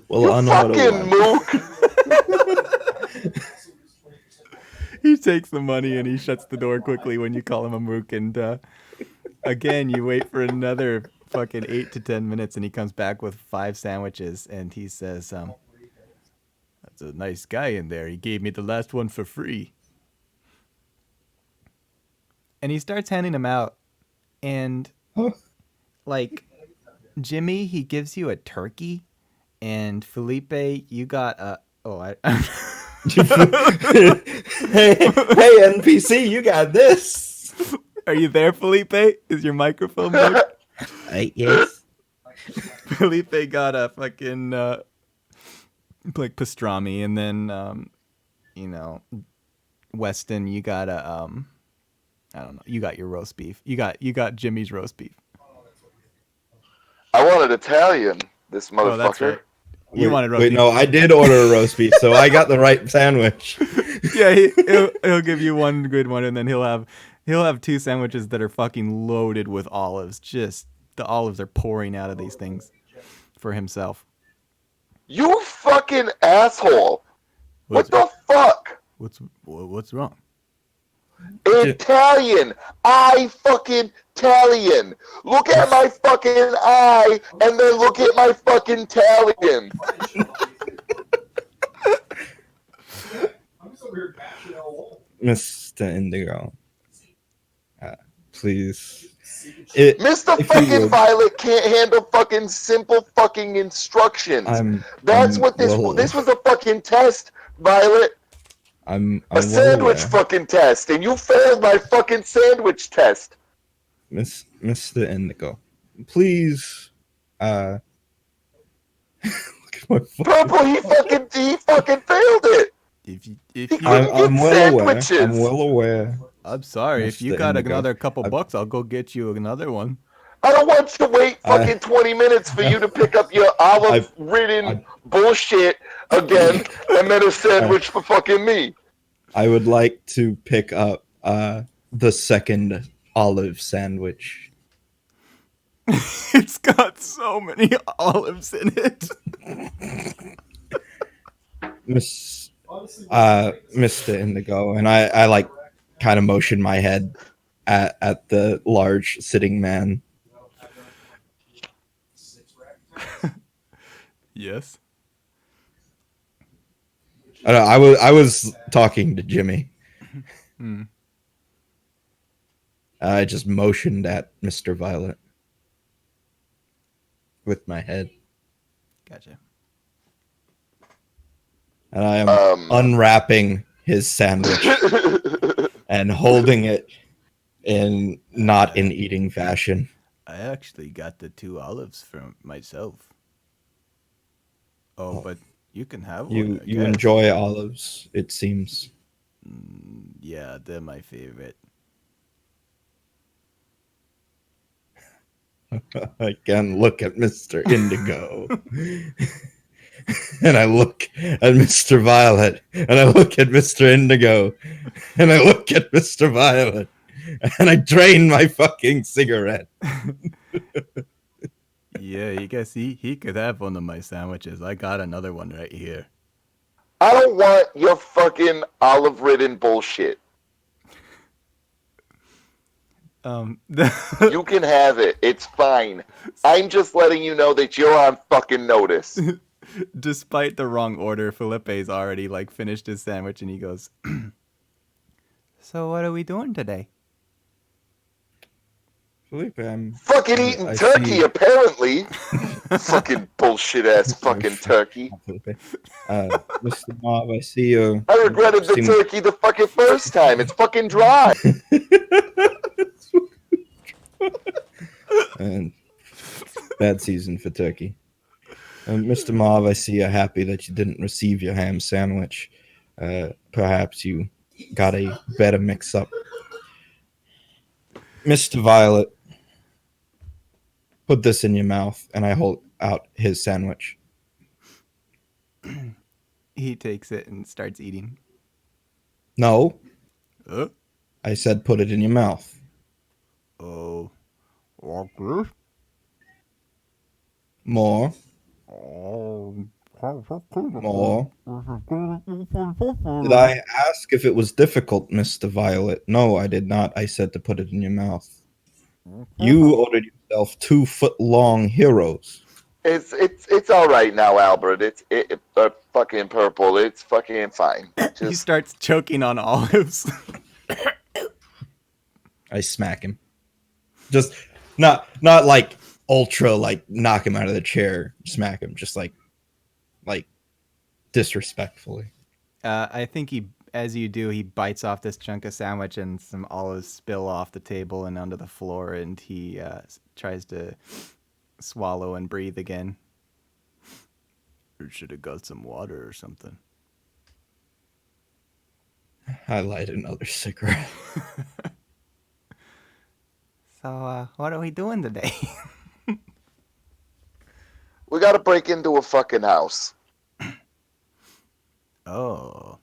Well, You I know fucking what mook. He takes the money and he shuts the door quickly when you call him a mook. And again, you wait for another fucking 8 to 10 minutes and he comes back with 5 sandwiches and he says, "That's a nice guy in there. He gave me the last one for free." And he starts handing them out. And like Jimmy, he gives you a turkey. And Felipe, you got a, hey, NPC, you got this. Are you there, Felipe? Is your microphone broke? Yes. Felipe got a fucking like pastrami, and then you know, Weston, you got a I don't know. You got your roast beef. You got Jimmy's roast beef. I wanted Italian. This Oh, that's motherfucker. right. You wanted roast Wait, beef. no, I did order a roast beef, so I got the right sandwich. Yeah, he'll give you one good one, and then he'll have two sandwiches that are fucking loaded with olives. Just the olives are pouring out of these things for himself. You fucking asshole. What the fuck? What's wrong? Italian. I fucking Italian. Look at my fucking eye and then look at my fucking Italian. I'm just over here bashing LOL. Mr. Indigo, please. Mr. If you fucking would, Violet can't handle fucking simple fucking instructions. That's I'm what this was a fucking test, Violet. I'm A well sandwich aware. fucking test, and you failed my fucking sandwich test. Mr. Indigo, please. Look at my Purple, he fucking failed it. If He you, couldn't I'm get well aware. sandwiches. I'm well aware. I'm sorry. If you Mr. got Indigo. another couple bucks, I'll go get you another one. I don't want to wait I- fucking 20 minutes for you to pick up your olive-ridden bullshit again, and then a sandwich for fucking me. I would like to pick up the second olive sandwich. It's got so many olives in it. Mr. Indigo, and I like kind of motion my head at the large sitting man. Yes. I was talking to Jimmy. I just motioned at Mr. Violet with my head, Gotcha. and I am unwrapping his sandwich and holding it in not in eating fashion. I actually got the 2 olives from myself. Oh, but you can have one. You I you guess. enjoy olives, it seems. Yeah, they're my favorite. I can look at Mr. Indigo. And I look at Mr. Violet. And I look at Mr. Indigo. And I look at Mr. Violet. And I drain my fucking cigarette. Yeah, you guess he could have one of my sandwiches. I got another one right here. I don't want your fucking olive-ridden bullshit. You can have it. It's fine. I'm just letting you know that you're on fucking notice. Despite the wrong order, Felipe's already like finished his sandwich and he goes, "So what are we doing today?" Felipe, Fucking eating turkey, apparently. Fucking bullshit-ass fucking turkey. Felipe. Mr. Marv, I see you. I regretted the turkey the fucking first time. It's fucking dry. And bad season for turkey. Mr. Marv, I see you're happy that you didn't receive your ham sandwich. Perhaps you got a better mix-up. Mr. Violet, put this in your mouth, and I hold out his sandwich. He takes it and starts eating. No, Uh, I said put it in your mouth. oh, okay. More. Oh, More. Did I ask if it was difficult, Mr. Violet? No, I did not. I said to put it in your mouth. You ordered yourself 2-foot-long heroes. It's all right now, Albert. It's fucking purple. It's fucking fine. He Just starts choking on olives. I smack him. Just not like ultra like knock him out of the chair, smack him, just like disrespectfully. I think as you do, he bites off this chunk of sandwich and some olives spill off the table and onto the floor, and he tries to swallow and breathe again. You should have got some water or something. I light another cigarette. So, what are we doing today? We gotta break into a fucking house. Oh,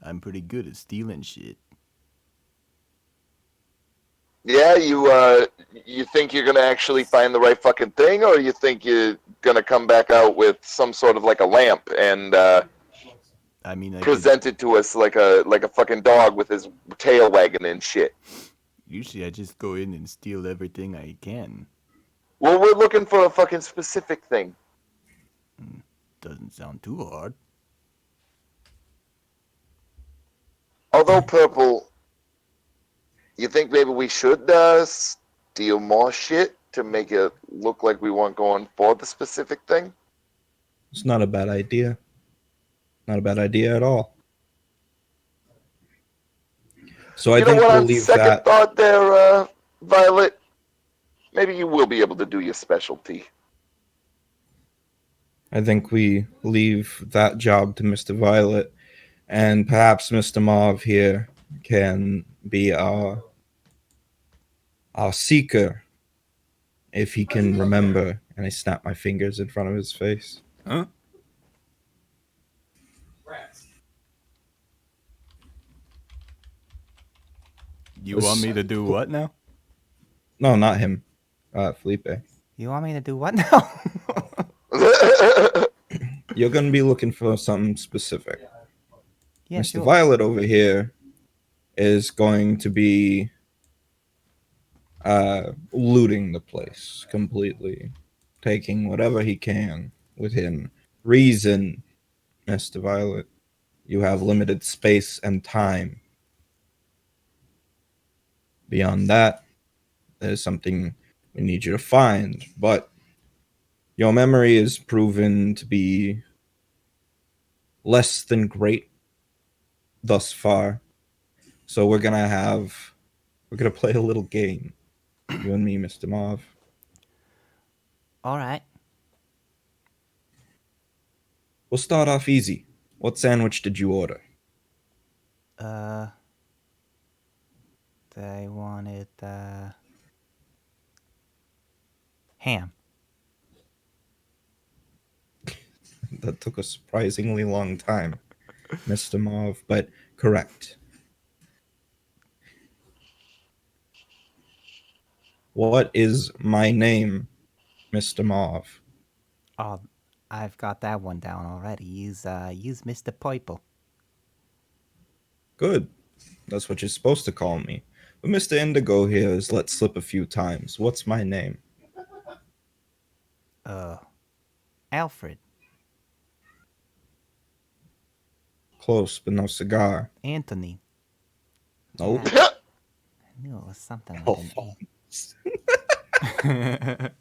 I'm pretty good at stealing shit. Yeah, you think you're gonna actually find the right fucking thing, or you think you're gonna come back out with some sort of like a lamp and I mean, I could. present it to us like a fucking dog with his tail wagging and shit? Usually, I just go in and steal everything I can. Well, we're looking for a fucking specific thing. Doesn't sound too hard. Although purple, you think maybe we should steal more shit to make it look like we weren't going for the specific thing? It's not a bad idea. Not a bad idea at all. So I You know think what? we'll On leave second that. thought, there, Violet, maybe you will be able to do your specialty. I think we leave that job to Mr. Violet, and perhaps Mr. Mauve here can be our seeker if he can remember. And I snap my fingers in front of his face. Huh? Rats. You want me to do what now? No, not him. Felipe. You want me to do what now? You're gonna be looking for something specific. Yeah, Mr. sure. Violet over here is going to be looting the place completely, taking whatever he can within reason. Mr. Violet, you have limited space and time. Beyond that, there's something we need you to find, but your memory is proven to be less than great thus far. So we're gonna play a little game. You and me, Mr. Mauve. All right. We'll start off easy. What sandwich did you order? They wanted ham. That took a surprisingly long time, Mr. Mauve, but correct. What is my name, Mr. Mauve? Oh, I've got that one down already. Use Mr. Purple. Good. That's what you're supposed to call me. But Mr. Indigo here has let slip a few times. What's my name? Alfred. Close, but no cigar. Anthony. Nope. I knew it was something with an Alphonse. A.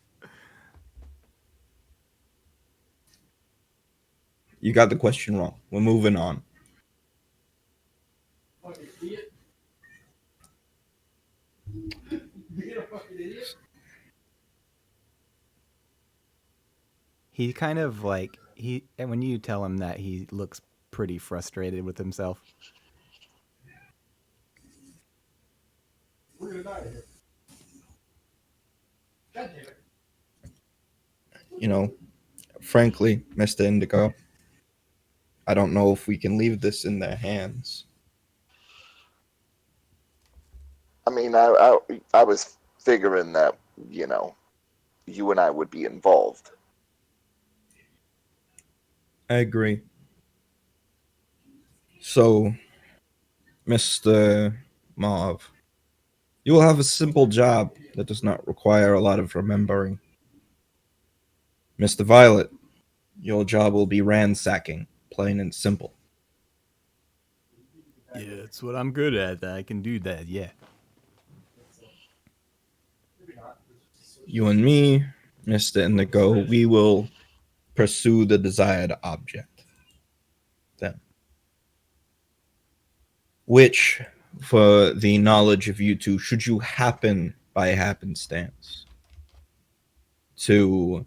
You got the question wrong. We're moving on. Fucking idiot. Being a fucking idiot. He kind of like and when you tell him that, he looks pretty frustrated with himself. We're gonna die here. God damn it. You know, frankly, Mr. Indigo, I don't know if we can leave this in their hands. I mean, I was figuring that, you and I would be involved. I agree. So, Mr. Mauve, you will have a simple job that does not require a lot of remembering. Mr. Violet, your job will be ransacking, plain and simple. Yeah, that's what I'm good at. I can do that. Yeah. You and me, Mr. Indigo, we will pursue the desired object. Then. Which, for the knowledge of you two, should you happen by happenstance to,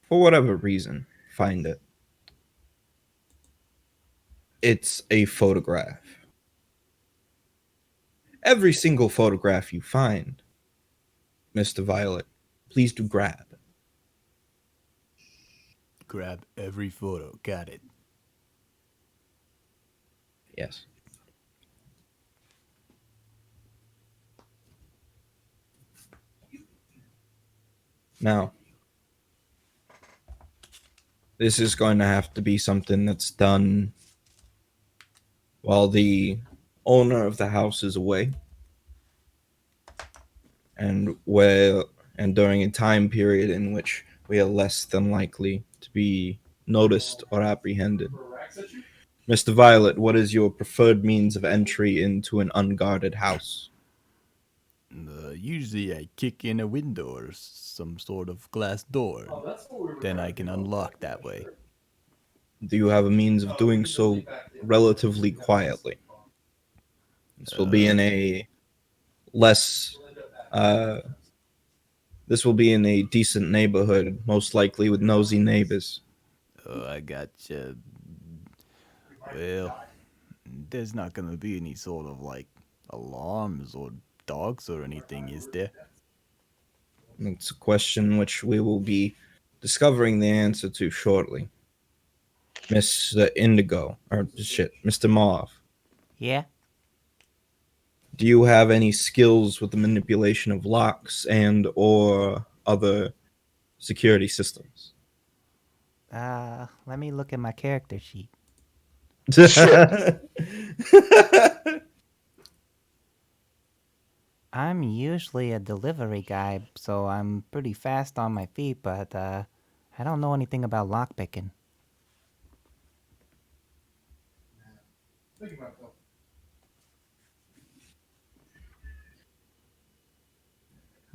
for whatever reason, find it, It's a photograph. Every single photograph you find, Mr. Violet, please do grab. Grab every photo. Got it. Yes. Now, this is going to have to be something that's done while the owner of the house is away, and where and during a time period in which we are less than likely to be noticed or apprehended. Mr. Violet, what is your preferred means of entry into an unguarded house? Usually I kick in a window or some sort of glass door. Then I can unlock that way. Do you have a means of doing so relatively quietly? This will be in a less uh, this will be in a decent neighborhood, most likely with nosy neighbors. Oh, I gotcha. Well, there's not gonna be any sort of like alarms or dogs or anything, is there? It's a question which we will be discovering the answer to shortly. Mr. Indigo, or shit, Mr. Mauve, Yeah. do you have any skills with the manipulation of locks and or other security systems? Let me look at my character sheet. Shit. I'm usually a delivery guy, so I'm pretty fast on my feet, but I don't know anything about lockpicking.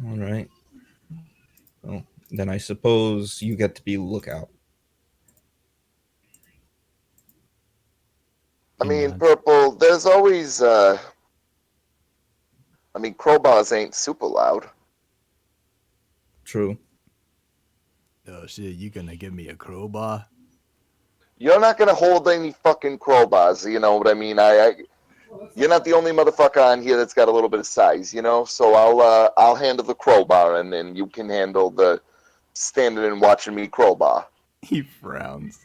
All right. Well, then I suppose you get to be lookout. I He mean, nods. Purple, there's always, I mean, crowbars ain't super loud. True. Oh shit, you gonna give me a crowbar? You're not gonna hold any fucking crowbars, you know what I mean? You're not the only motherfucker on here that's got a little bit of size, you know. So I'll handle the crowbar, and then you can handle the standing and watching me crowbar. He frowns.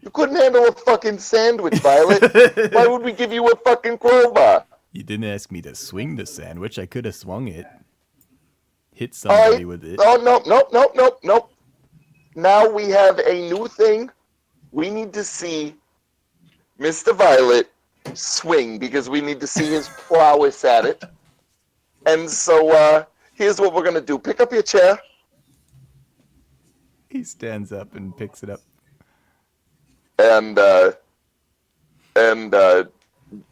You couldn't handle a fucking sandwich, Violet. Why would we give you a fucking crowbar? You didn't ask me to swing the sandwich. I could have swung it. Hit All somebody right. with it. Oh no, nope, nope, nope, nope. Now we have a new thing. We need to see Mr. Violet swing because we need to see his prowess at it. And so here's what we're gonna do. Pick up your chair. He stands up and picks it up. And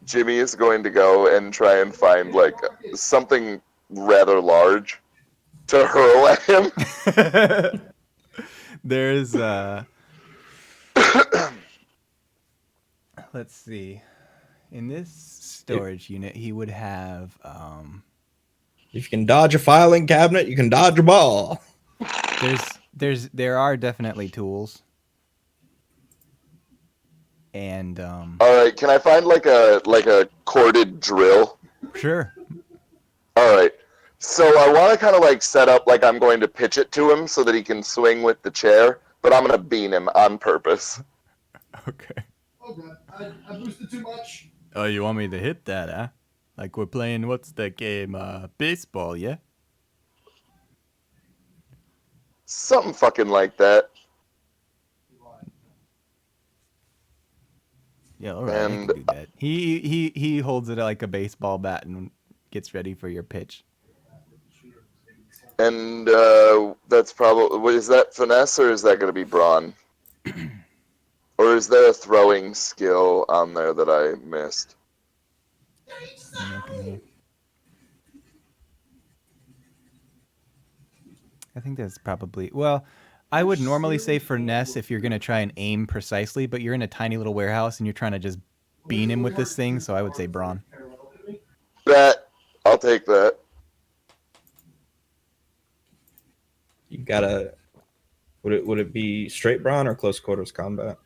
Jimmy is going to go and try and find like something rather large to hurl at him. There's let's see. In this storage unit, he would have If you can dodge a filing cabinet, you can dodge a ball. there are definitely tools. And All right, can I find like a corded drill? sure. All right. So I want to kind of like set up like I'm going to pitch it to him so that he can swing with the chair, but I'm going to bean him on purpose. Okay. Oh god, I boosted too much. Oh, you want me to hit that, huh? Like we're playing what's that game? Baseball, yeah? Something fucking like that. Yeah, all right, I And can do that. He holds it like a baseball bat and gets ready for your pitch. and that's probably, is that finesse or is that going to be brawn? Or is there a throwing skill on there that I missed? I'm looking here. I think that's probably well. I would normally say finesse if you're gonna try and aim precisely, but you're in a tiny little warehouse and you're trying to just bean him with this thing, so I would say brawn. Bet. I'll take that. You gotta Would it be straight brawn or close quarters combat?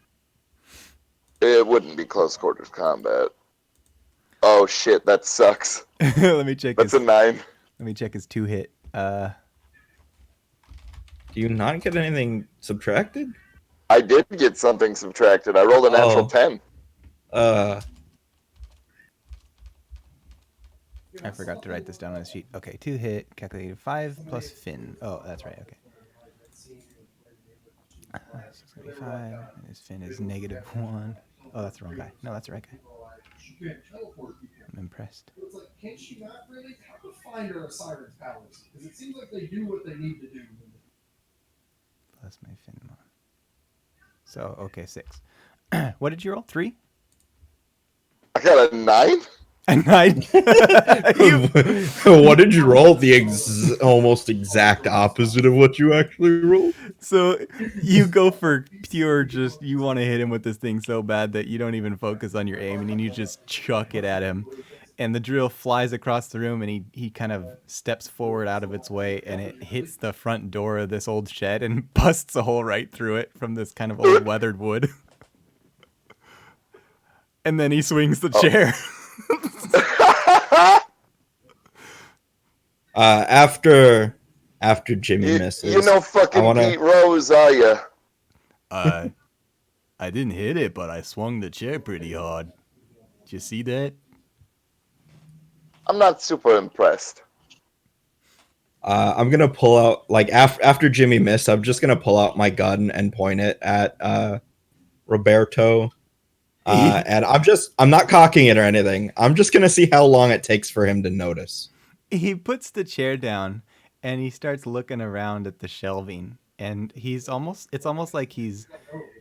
It wouldn't be close quarters combat. Oh shit, that sucks. Let me check That's his. a 9. Let me check his 2-hit. Do you not get anything subtracted? I did get something subtracted. I rolled a natural Oh. 10. I forgot to write this down on the sheet. Okay, 2-hit, calculated 5 plus Finn. Oh, that's right. Okay. So it's gonna be 5. And his Finn is -1. Oh, that's the wrong guy. No, that's the right guy. I'm impressed. It's like, can't she not really? How to find her a siren's powers? Because it seems like they do what they need to do. Plus my Finn mod. So, okay, 6. What did you roll? 3? I got a 9? A 9. What did you roll? The almost exact opposite of what you actually rolled. So you go for pure just you want to hit him with this thing so bad that you don't even focus on your aim and you just chuck it at him. And the drill flies across the room and he kind of steps forward out of its way and it hits the front door of this old shed and busts a hole right through it from this kind of old weathered wood. And then he swings the chair. After Jimmy misses, You know fucking Pete Rose, are you? I didn't hit it, but I swung the chair pretty hard. Did you see that? I'm not super impressed. I'm gonna pull out after Jimmy missed. I'm just gonna pull out my gun and point it at Roberto. And I'm not cocking it or anything. I'm just gonna see how long it takes for him to notice. He puts the chair down and he starts looking around at the shelving. And it's almost like he's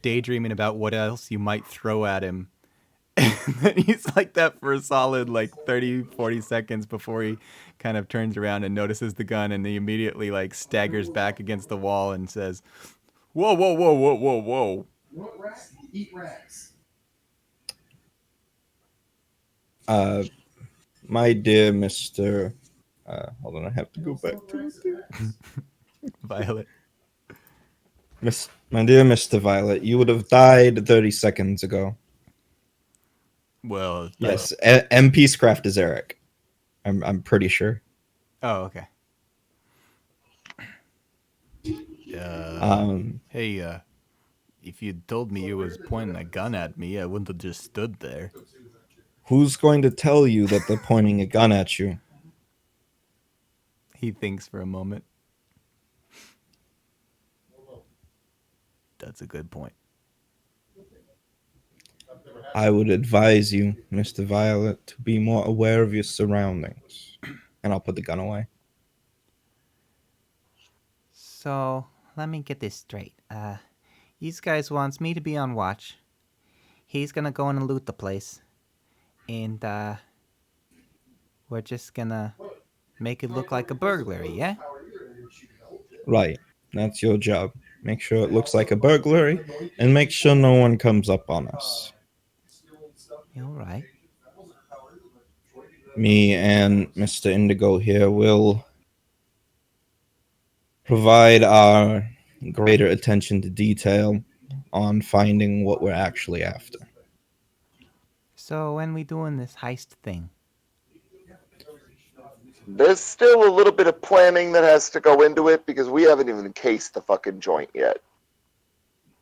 daydreaming about what else you might throw at him. And then he's like that for a solid 30, 40 seconds before he kind of turns around and notices the gun and he immediately staggers back against the wall and says, "Whoa, whoa, whoa, whoa, whoa, whoa. What rats eat rats? My dear Mr. Hold on, I have to go back to it. Violet. My dear Mr. Violet, you would have died 30 seconds ago. Well, yes, MP's craft is Eric. I'm pretty sure. Oh, okay. Hey, if you'd told me you was pointing a gun at me, I wouldn't have just stood there. Who's going to tell you that they're pointing a gun at you? He thinks for a moment. That's a good point. I would advise you, Mr. Violet, to be more aware of your surroundings. And I'll put the gun away. So, let me get this straight. These guys wants me to be on watch. He's gonna go in and loot the place. And, we're just gonna make it look like a burglary, yeah? Right. That's your job. Make sure it looks like a burglary, and make sure no one comes up on us. You're right. Me and Mr. Indigo here will provide our greater attention to detail on finding what we're actually after. So when we doing this heist thing? There's still a little bit of planning that has to go into it because we haven't even cased the fucking joint yet.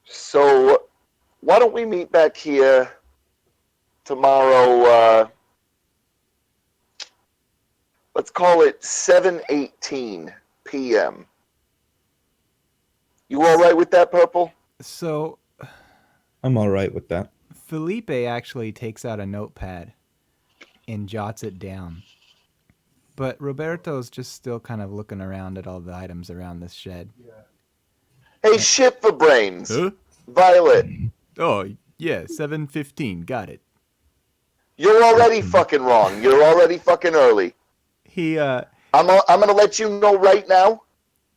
So why don't we meet back here tomorrow, let's call it 7:18 p.m. You all right with that, Purple? So I'm all right with that. Felipe actually takes out a notepad and jots it down. But Roberto's just still kind of looking around at all the items around this shed. Hey, shit for brains. Huh? Violet. Oh, yeah, 7:15. Got it. You're already fucking wrong. You're already fucking early. I'm going to let you know right now,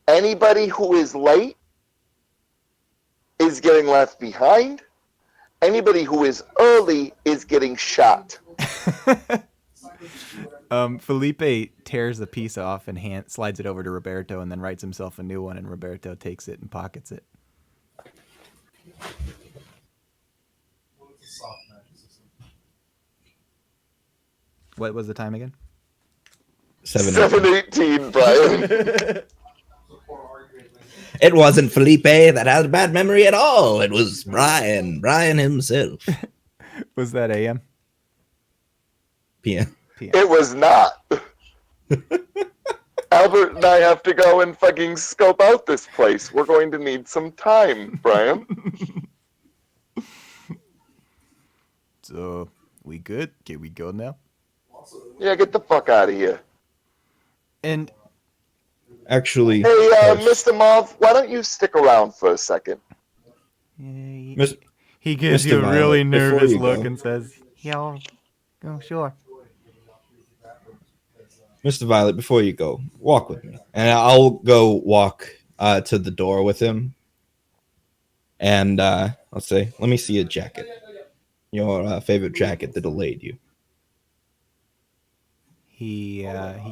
anybody who is late is getting left behind. Anybody who is early is getting shot. Felipe tears the piece off and slides it over to Roberto and then writes himself a new one, and Roberto takes it and pockets it. Well, it's a soft magic system. What was the time again? 7:18, Brian. So poor argument. It wasn't Felipe that had a bad memory at all. It was Brian himself. Was that AM? PM. PM. It was not. Albert and I have to go and fucking scope out this place. We're going to need some time, Brian. So, we good? Can we go now? Yeah, get the fuck out of here. And Actually, Hey, first, Mr. Mauve, why don't you stick around for a second? Mis- he gives Mr. you a really Violet, before nervous you look go. and says, Yeah, oh, sure. Mr. Violet, before you go, walk with me, and I'll go walk to the door with him. And let's say, let me see your jacket, your favorite jacket that delayed you. he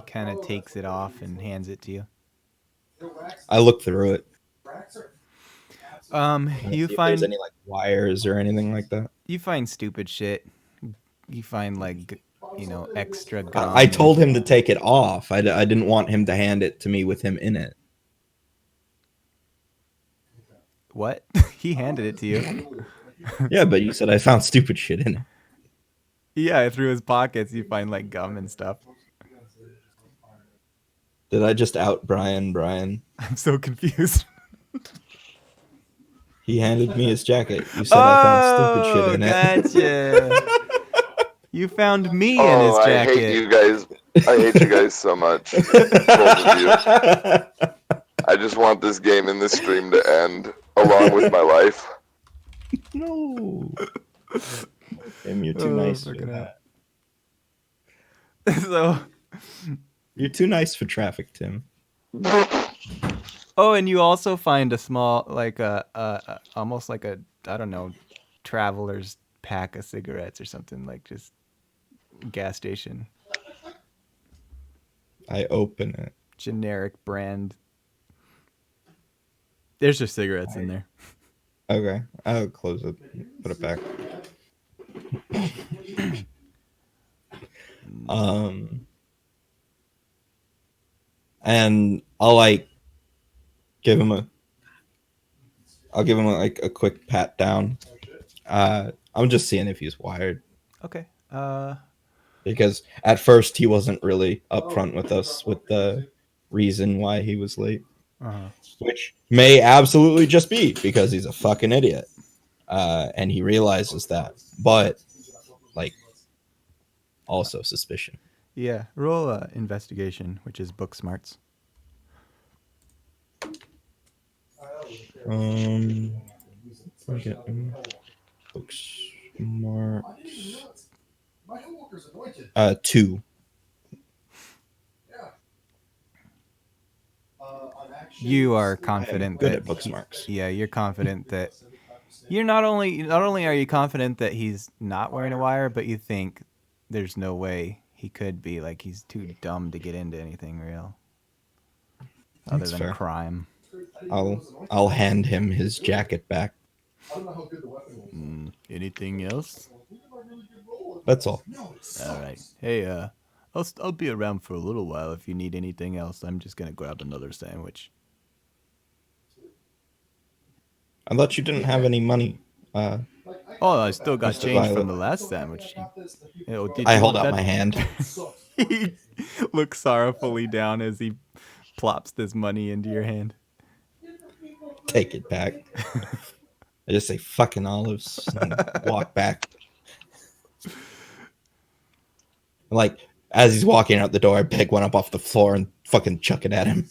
kind of takes it off and hands it to you. I look through it. You See if there's find any like wires or anything like that. you find stupid shit. You find like extra gum. I told him to take it off. I didn't want him to hand it to me with him in it. What? He handed it to you. Yeah, but you said I found stupid shit in it. Yeah, through his pockets you find like gum and stuff. Did I just out Brian? I'm so confused. He handed me his jacket. You said I found stupid shit in it. Gotcha. You found me in his Oh, I jacket. hate you guys. I hate you guys so much. Both of you. I just want this game and this stream to end, along with my life. No. Tim, you're too nice for that. So, You're too nice for traffic, Tim. and you also find a small, like almost like a, I don't know, traveler's pack of cigarettes or something, like just gas station, I open it. generic brand. There's just cigarettes in there. Okay, I'll close it. Put it back. And I'll like give him a. I'll give him like a quick pat down. I'm just seeing if he's wired Okay. because at first he wasn't really upfront with us with the reason why he was late, which may absolutely just be because he's a fucking idiot, and he realizes that. But like, also suspicion. Yeah. Roll investigation, which is book smarts. Books marks. My coworker's anointed. 2. You are confident good that at book marks. Yeah, you're confident that you're not only are you confident that he's not wearing a wire, but you think there's no way he could be. Like, he's too dumb to get into anything real other That's than fair. crime. I'll hand him his jacket back. I don't know how good the weapon was. Anything else? That's all. All right. Hey, I'll be around for a little while if you need anything else. I'm just gonna grab another sandwich. I thought you didn't have any money. Oh, I still got Mr. change Violet. from the last sandwich. Did I you hold want out that? my hand. He looks sorrowfully down as he plops this money into your hand. Take it back. I just say fucking olives and walk back. Like, as he's walking out the door, I pick one up off the floor and fucking chuck it at him.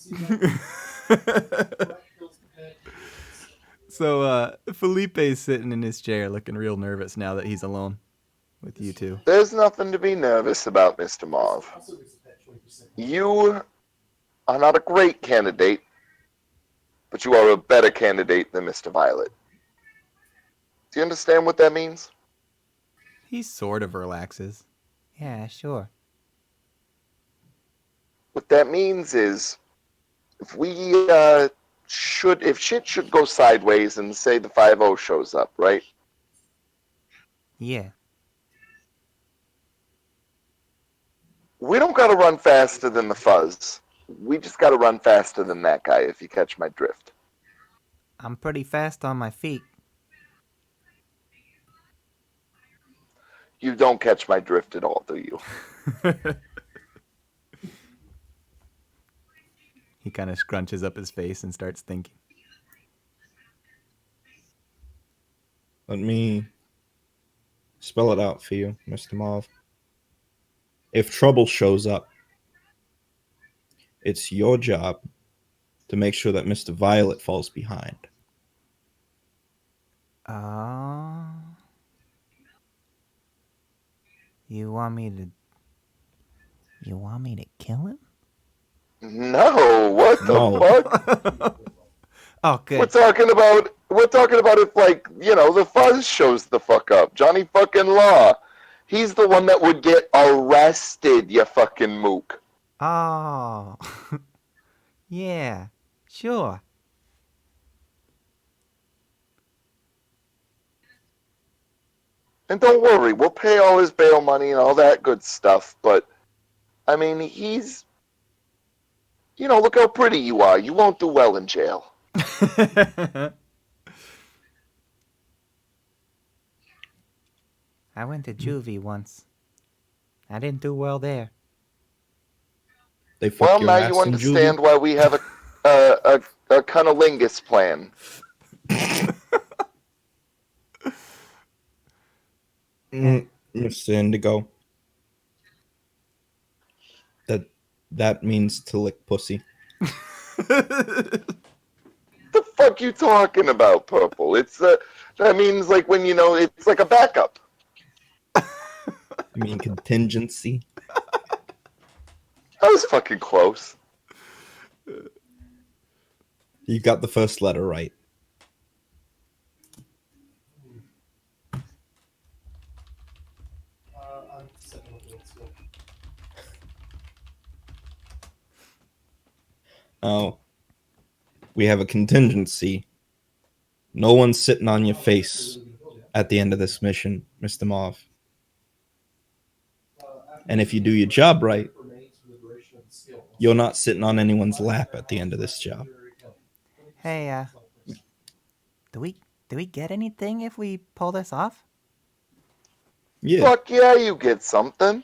So Felipe's sitting in his chair looking real nervous now that he's alone with you two. There's nothing to be nervous about, Mr. Mauve. You are not a great candidate, but you are a better candidate than Mr. Violet. Do you understand what that means? He sort of relaxes. Yeah, sure. What that means is, if we if shit should go sideways and say the 5-0 shows up, right? Yeah. We don't got to run faster than the fuzz. We just got to run faster than that guy, if you catch my drift. I'm pretty fast on my feet. You don't catch my drift at all, do you? He kind of scrunches up his face and starts thinking. Let me spell it out for you, Mr. Mauve. If trouble shows up, it's your job to make sure that Mr. Violet falls behind. Oh. You want me to. You want me to kill him? No, what the No. fuck? Oh, We're good. talking about if, like, the fuzz shows the fuck up. Johnny fucking Law. He's the one that would get arrested, you fucking mook. Oh. Yeah. Sure. And don't worry, we'll pay all his bail money and all that good stuff, but I mean, he's look how pretty you are. You won't do well in jail. I went to juvie once. I didn't do well there. They fuck Well, your now you ass in juvie. understand why we have a cunnilingus plan. Mr. Indigo. That means to lick pussy. The fuck you talking about, Purple? That means like when it's like a backup. I mean contingency. That was fucking close. You got the first letter right. I'm setting up a skill. Oh, we have a contingency. No one's sitting on your face at the end of this mission, Mr. Mauve. And if you do your job right, you're not sitting on anyone's lap at the end of this job. Hey, do we get anything if we pull this off? Yeah. Fuck yeah, you get something.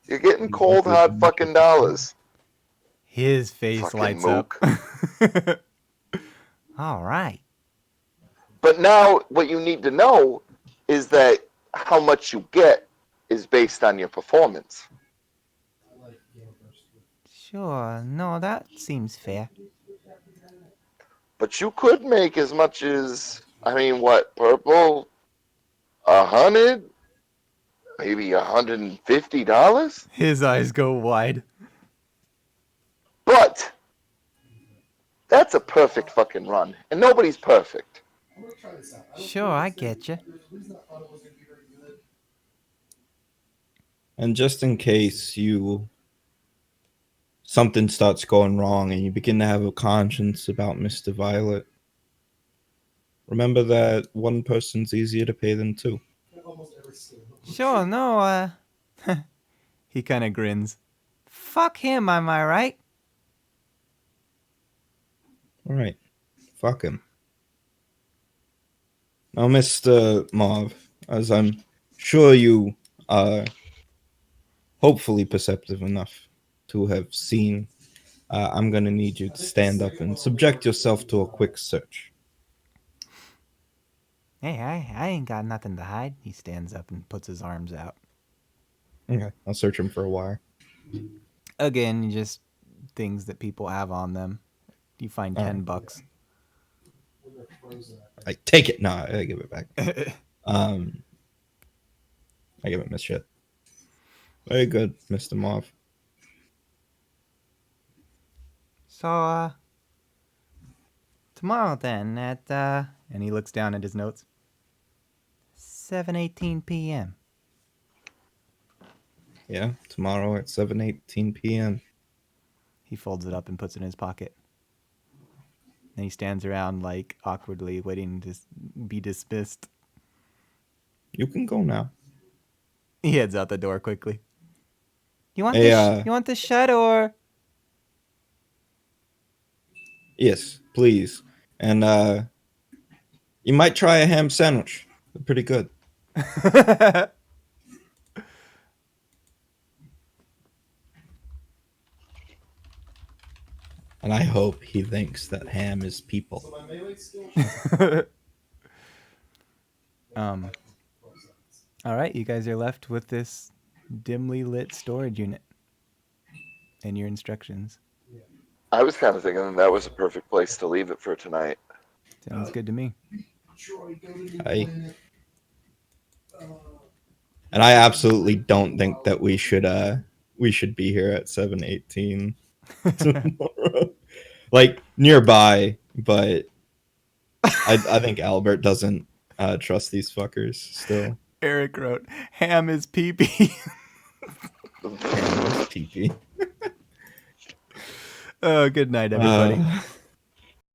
You're getting cold hard fucking dollars. His face Fucking lights mook. up. All right. But now what you need to know is that how much you get is based on your performance. Sure. No, that seems fair. But you could make as much as, I mean, what, Purple? 100? Maybe $150? His eyes go wide. But that's a perfect fucking run. And nobody's perfect. Sure, I get you. And just in case something starts going wrong and you begin to have a conscience about Mr. Violet, remember that one person's easier to pay than two. Sure, no, He kind of grins. fuck him, am I right? All right. Fuck him. Now, Mr. Mauve, as I'm sure you are hopefully perceptive enough to have seen, I'm going to need you to stand up and subject yourself to a quick search. Hey, I ain't got nothing to hide. He stands up and puts his arms out. Okay. I'll search him for a wire. Again, just things that people have on them. You find All right. $10. I take it. No, I give it back. I give it Miss Shit. Very good, Mr. Mauve. So, tomorrow then at, And he looks down at his notes. 7:18 p.m. Yeah, tomorrow at 7:18 p.m. He folds it up and puts it in his pocket. And he stands around like awkwardly waiting to be dismissed. You can go now. He heads out the door quickly. You want Hey, this? You want this shut or? yes, please. And you might try a ham sandwich. They're pretty good. And I hope he thinks that ham is people. So my melee skill All right, you guys are left with this dimly lit storage unit and your instructions. I was kind of thinking that was a perfect place to leave it for tonight. Sounds good to me. Troy, go to new I- planet. And I absolutely don't think that we should be here at 7:18 tomorrow. Like nearby, but I think Albert doesn't trust these fuckers still. Eric wrote, "Ham is pee-pee." Ham is pee-pee. Oh, good night, everybody.